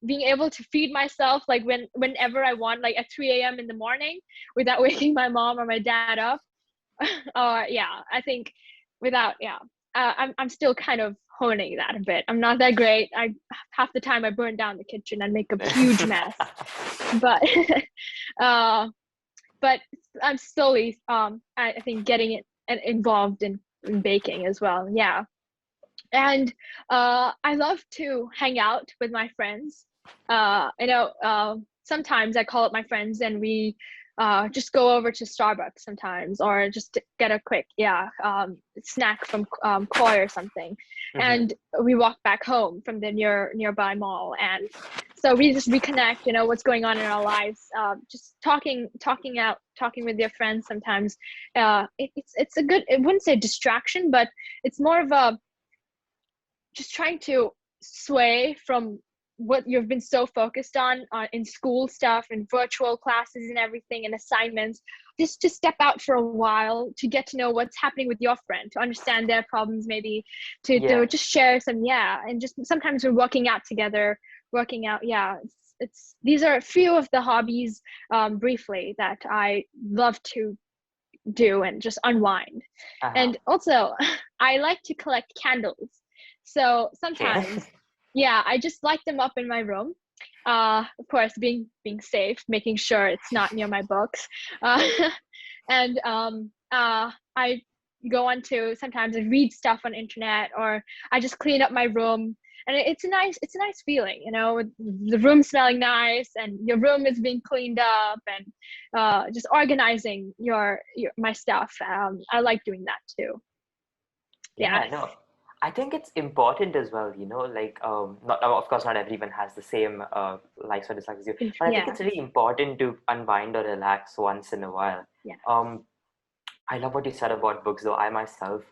being able to feed myself, like whenever I want, like at 3 a.m. in the morning, without waking my mom or my dad up. Yeah, I think without, yeah, I'm still kind of honing that a bit. I'm not that great. I Half the time I burn down the kitchen and make a huge mess, but uh, but I'm slowly, I think, getting it involved in baking as well. Yeah. And I love to hang out with my friends. Sometimes I call up my friends and we just go over to Starbucks sometimes, or just to get a quick, snack from Koi or something, Hmm. and we walk back home from the nearby mall. And so we just reconnect, what's going on in our lives, just talking with your friends sometimes. It's a good, I wouldn't say distraction, but it's more of a just trying to sway from what you've been so focused on in school stuff and virtual classes and everything and assignments, just to step out for a while to get to know what's happening with your friend, to understand their problems, maybe to Yeah. just share some, and just sometimes we're working out together, working out. Yeah, it's these are a few of the hobbies, briefly, that I love to do and just unwind. Uh-huh. And also I like to collect candles. So Okay. sometimes, yeah, I just light them up in my room. Of course, being safe, making sure it's not near my books. Uh, and I go on to, sometimes I read stuff on internet, or I just clean up my room. And it's a nice feeling, with the room smelling nice and your room is being cleaned up, and just organizing my stuff. I like doing that too. Yeah, Yes. no, I think it's important as well, like, not, of course, not everyone has the same likes or dislikes as you, but I think Yeah. it's really important to unwind or relax once in a while. Yeah. Um, I love what you said about books, though. I myself,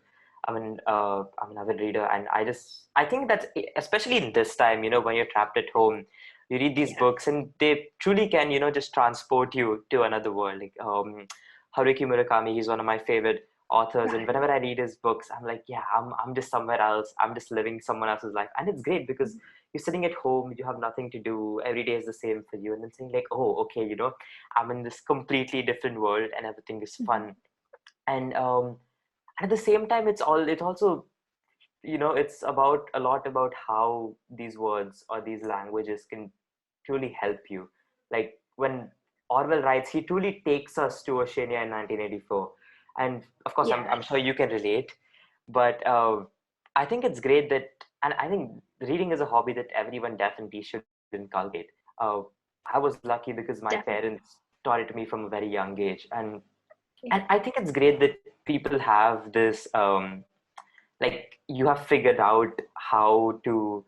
I'm an avid reader, and I think that especially in this time, when you're trapped at home, you read these Yeah. books, and they truly can, just transport you to another world. Like, Haruki Murakami, he's one of my favorite authors, and Right. whenever I read his books, I'm like, yeah, I'm just somewhere else. I'm just living someone else's life, and it's great because you're sitting at home, you have nothing to do. Every day is the same for you, and then saying like, oh, okay, I'm in this completely different world, and everything is Mhm. fun. And at the same time, it also, it's about a lot about how these words or these languages can truly help you. Like when Orwell writes, he truly takes us to Oceania in 1984. And of course, I'm Yes. sure you can relate, but I think it's great that, and I think reading is a hobby that everyone definitely should inculcate. uh, I was lucky because my Definitely. parents taught it to me from a very young age, Yeah. and I think it's great that people have this, like, you have figured out how to,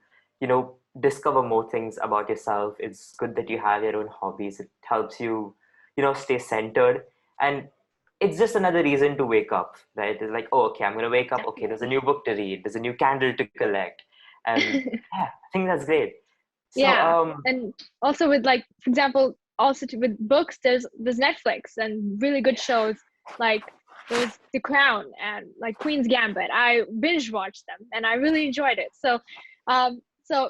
discover more things about yourself. It's good that you have your own hobbies. It helps you, stay centered. And it's just another reason to wake up, right? It's like, oh, okay, I'm going to wake up. Okay, there's a Definitely. new book to read. There's a new candle to collect. And yeah, I think that's great. So, Yeah. And also with, like, for example, also with books, there's Netflix and really good shows, like there was The Crown and like Queen's Gambit. I binge watched them and I really enjoyed it. So so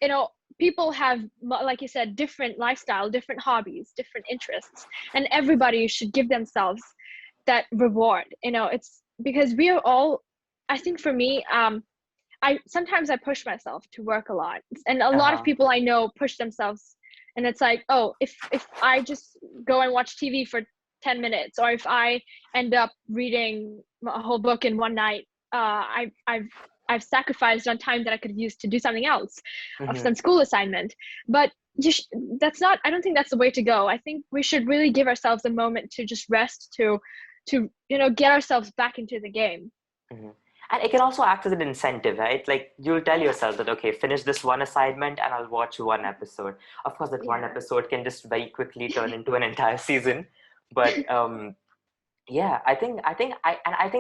you know, people have, like you said, different lifestyle, different hobbies, different interests, and everybody should give themselves that reward. You know, it's because we are all, I think for me, I sometimes I push myself to work a lot, and a lot of uh-huh. people I know push themselves, and it's like, oh, if I just go and watch TV for 10 minutes, or if I end up reading a whole book in one night, I've sacrificed on time that I could use to do something else, of Hmm. some school assignment. But that's not, I don't think that's the way to go. I think we should really give ourselves a moment to just rest, to you know, get ourselves back into the game. Hmm. And it can also act as an incentive, right? Like you'll tell Yeah, yourself that, okay, finish this one assignment and I'll watch one episode. Of course, that one yeah, episode can just very quickly turn into an entire season. But yeah, I think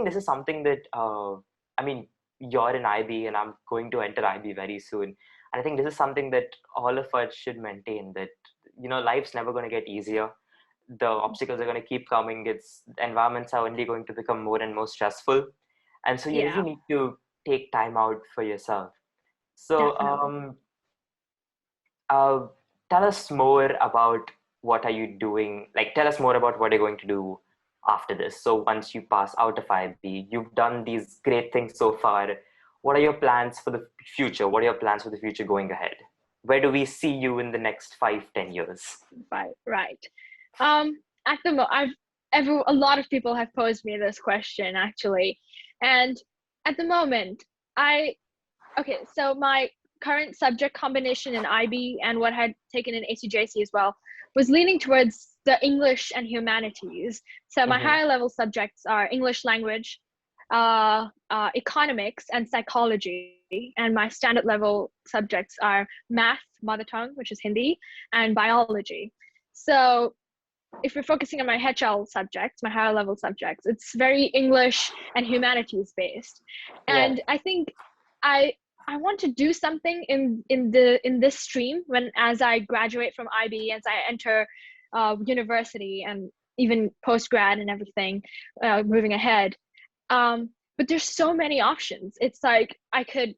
this is something that, I mean, you're in IB and I'm going to enter IB very soon. And I think this is something that all of us should maintain, that, you know, life's never going to get easier. The obstacles are going to keep coming. It's environments are only going to become more and more stressful. And so you really yeah, need to take time out for yourself. So definitely. uh, tell us more about what are you doing, like tell us more about what you're going to do after this. So once you pass out of IB, you've done these great things so far. What are your plans for the future? What are your plans for the future going ahead? Where do we see you in the next 5, 10 years? Right. At the I've ever a lot of people have posed me this question actually, and at the moment, I okay. So my current subject combination in IB and what I had taken in ACJC as well was leaning towards the English and humanities. So my Mm-hmm. higher level subjects are English language, economics, and psychology. And my standard level subjects are math, mother tongue, which is Hindi, and biology. So if we're focusing on my HL subjects, my higher level subjects, it's very English and humanities based. Yeah. And I think I I want to do something in this stream when, as I graduate from IB, as I enter university and even post grad and everything, moving ahead. But there's so many options. It's like I could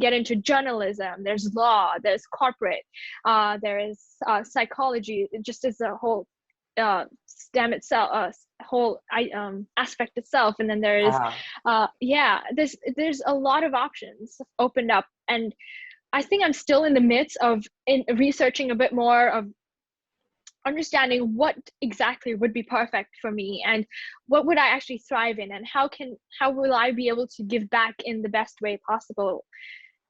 get into journalism. There's law. There's corporate. There is psychology. Just as a whole STEM itself, whole aspect itself. And then there is Uh-huh. yeah. There's a lot of options opened up, and I think I'm still in the midst of researching a bit more of understanding what exactly would be perfect for me and what would I actually thrive in, and how will I be able to give back in the best way possible.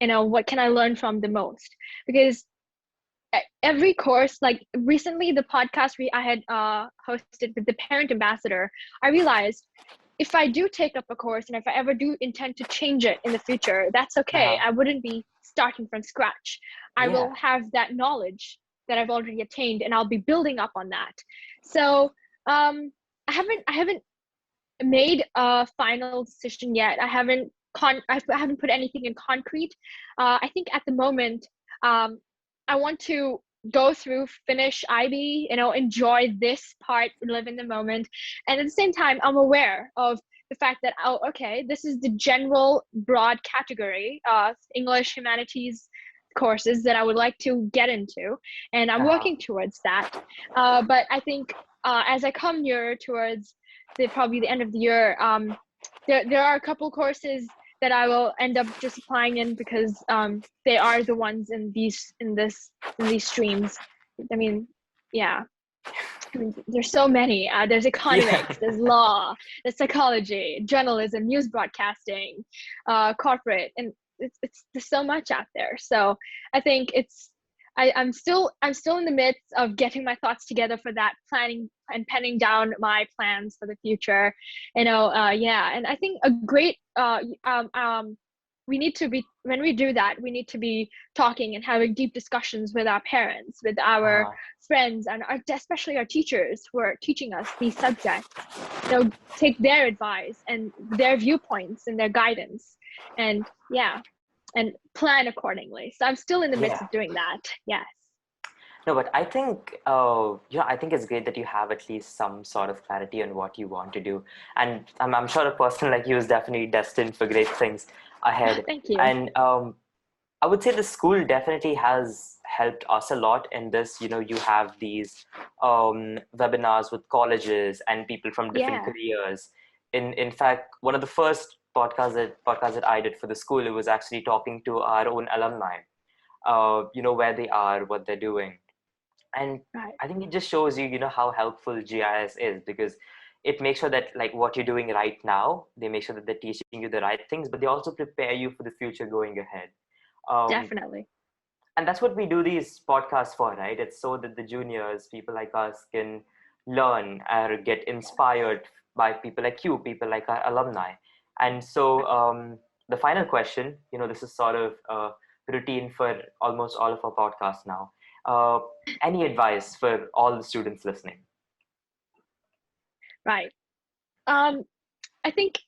You know, what can I learn from the most? Because every course, like recently the podcast I had hosted with the parent ambassador, I realized if I do take up a course and if I ever do intend to change it in the future, that's okay. Uh-huh. I wouldn't be starting from scratch. I Yeah. will have that knowledge that I've already attained, and I'll be building up on that. So I haven't made a final decision yet. I haven't put anything in concrete. I think at the moment, I want to go through, finish IB, you know, enjoy this part, live in the moment, and at the same time, I'm aware of the fact that, oh, okay, this is the general broad category of English humanities courses that I would like to get into, and I'm Uh-huh. working towards that. But I think as I come near towards probably the end of the year, there are a couple courses that I will end up just applying in because they are the ones in these streams. I mean, yeah. I mean, there's so many. There's Yeah. economics, there's law, there's psychology, journalism, news broadcasting, corporate, and there's so much out there. So I think I'm still in the midst of getting my thoughts together for that, planning and penning down my plans for the future. You know, yeah, and I think a great we need to be, when we do that, we need to be talking and having deep discussions with our parents, with our Uh-huh. friends, and especially our teachers who are teaching us these subjects. You know, take their advice and their viewpoints and their guidance. And yeah. and plan accordingly. So I'm still in the midst Yeah. of doing that. Yes. No, but I think, I think it's great that you have at least some sort of clarity on what you want to do. And I'm sure a person like you is definitely destined for great things ahead. Thank you. And I would say the school definitely has helped us a lot in this. You have these webinars with colleges and people from different Yeah. careers. In fact, one of the first podcasts that I did for the school, it was actually talking to our own alumni. Where they are, what they're doing, and Right. I think it just shows you, how helpful GIS is, because it makes sure that like what you're doing right now, they make sure that they're teaching you the right things, but they also prepare you for the future going ahead. Um, Definitely. and that's what we do these podcasts for, right? It's so that the juniors, people like us, can learn or get inspired by people like you, people like our alumni. And so the final question, this is sort of a routine for almost all of our podcasts now. uh, any advice for all the students listening? Right. Um, I think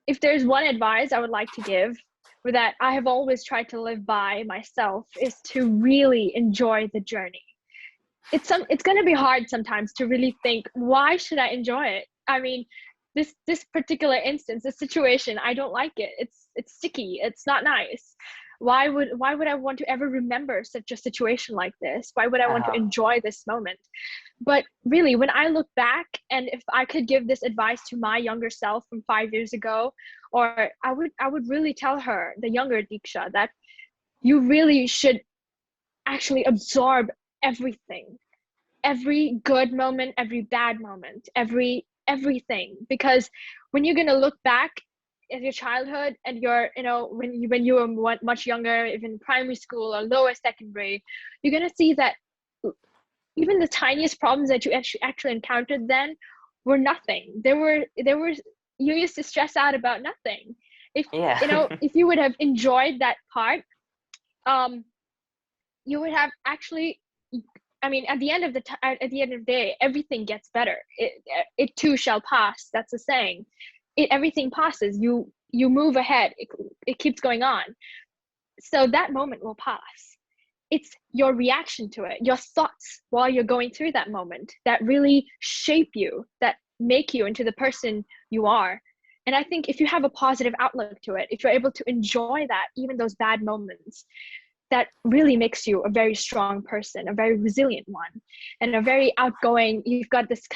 if there's one advice I would like to give, or that I have always tried to live by myself, is to really enjoy the journey. It's going to be hard sometimes to really think, why should I enjoy it? I mean, this particular instance, this situation, I don't like it. It's sticky. It's not nice. Why would I want to ever remember such a situation like this? Why would I want to Uh-huh. enjoy this moment? But really, when I look back, and if I could give this advice to my younger self from 5 years ago, or I would really tell her, the younger Deeksha, that you really should actually absorb everything, every good moment, every bad moment, everything. Because when you're gonna look back at your childhood, and when you were much younger, even primary school or lower secondary, you're gonna see that even the tiniest problems that you actually encountered then were nothing. There were you used to stress out about nothing. If Yeah. if you would have enjoyed that part, um you would have actually, I mean, at the end of the day, everything gets better. It too shall pass. That's a saying. Everything passes. You move ahead. It keeps going on. So that moment will pass. It's your reaction to it, your thoughts while you're going through that moment, that really shape you, that make you into the person you are. And I think if you have a positive outlook to it, if you're able to enjoy that, even those bad moments, that really makes you a very strong person, a very resilient one, and a very outgoing. You've got this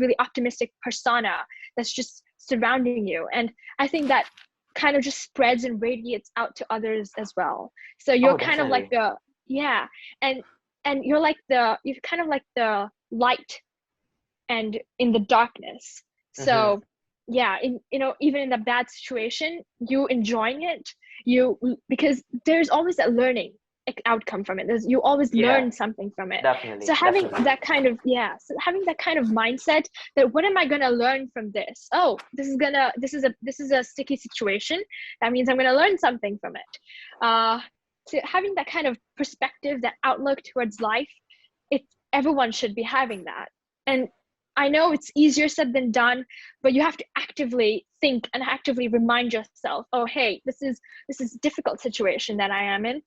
really optimistic persona that's just surrounding you. And I think that kind of just spreads and radiates out to others as well. So you're Oh, kind of like definitely. yeah, and you're kind of like the light and in the darkness. Hmm. So yeah, even in the bad situation, you enjoying it, you because there's always that learning outcome from it. You always Yeah, learn something from it. So definitely, having definitely. that kind of mindset, that what am I gonna learn from this? Oh, this is a sticky situation. That means I'm gonna learn something from it. So having that kind of perspective, that outlook towards life, it's everyone should be having that. And I know it's easier said than done, but you have to actively think and actively remind yourself, oh, hey, this is a difficult situation that I am in.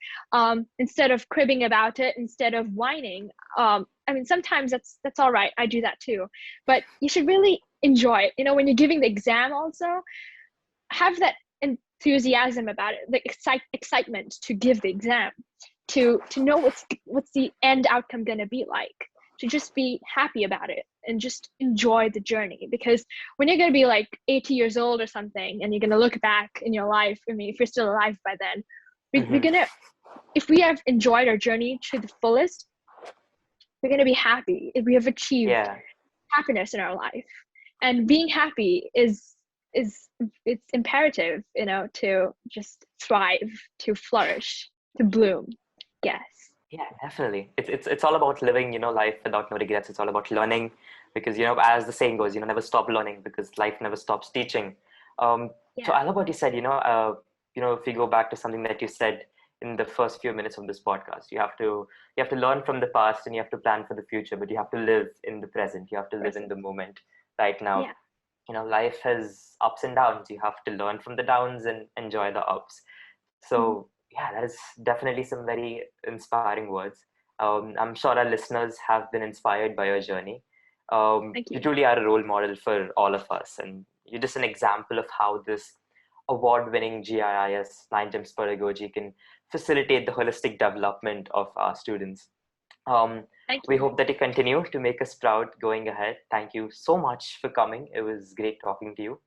Instead of cribbing about it, instead of whining. I mean, sometimes that's all right. I do that too, but you should really enjoy it. When you're giving the exam, also have that enthusiasm about it, the excitement to give the exam, to know what's the end outcome going to be like, to just be happy about it and just enjoy the journey. Because when you're going to be like 80 years old or something, and you're going to look back in your life, I mean, if you're still alive by then, we're Hmm. going to, if we have enjoyed our journey to the fullest, we're going to be happy if we have achieved Yeah. happiness in our life. And being happy is it's imperative, to just thrive, to flourish, to bloom. Yes. Yeah, definitely. It's all about living, life without no regrets. It's all about learning, because, as the saying goes, never stop learning, because life never stops teaching. So Yeah. I love what you said. If you go back to something that you said in the first few minutes of this podcast, you have to learn from the past, and you have to plan for the future, but you have to live in the present. You have to live in Present. the moment right now. Yeah. Life has ups and downs. You have to learn from the downs and enjoy the ups. So yeah, that is definitely some very inspiring words. I'm sure our listeners have been inspired by your journey. Thank You you. truly are a role model for all of us, and you're just an example of how this award-winning GIIS 9 Gems pedagogy can facilitate the holistic development of our students. Um, Thank we you. hope that you continue to make us proud going ahead. Thank you so much for coming. It was great talking to you.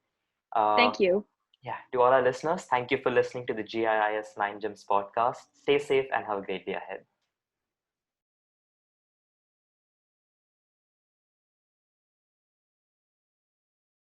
Uh, Thank you. yeah, to all our listeners, thank you for listening to the GIIS 9 Gems podcast. Stay safe and have a great day ahead.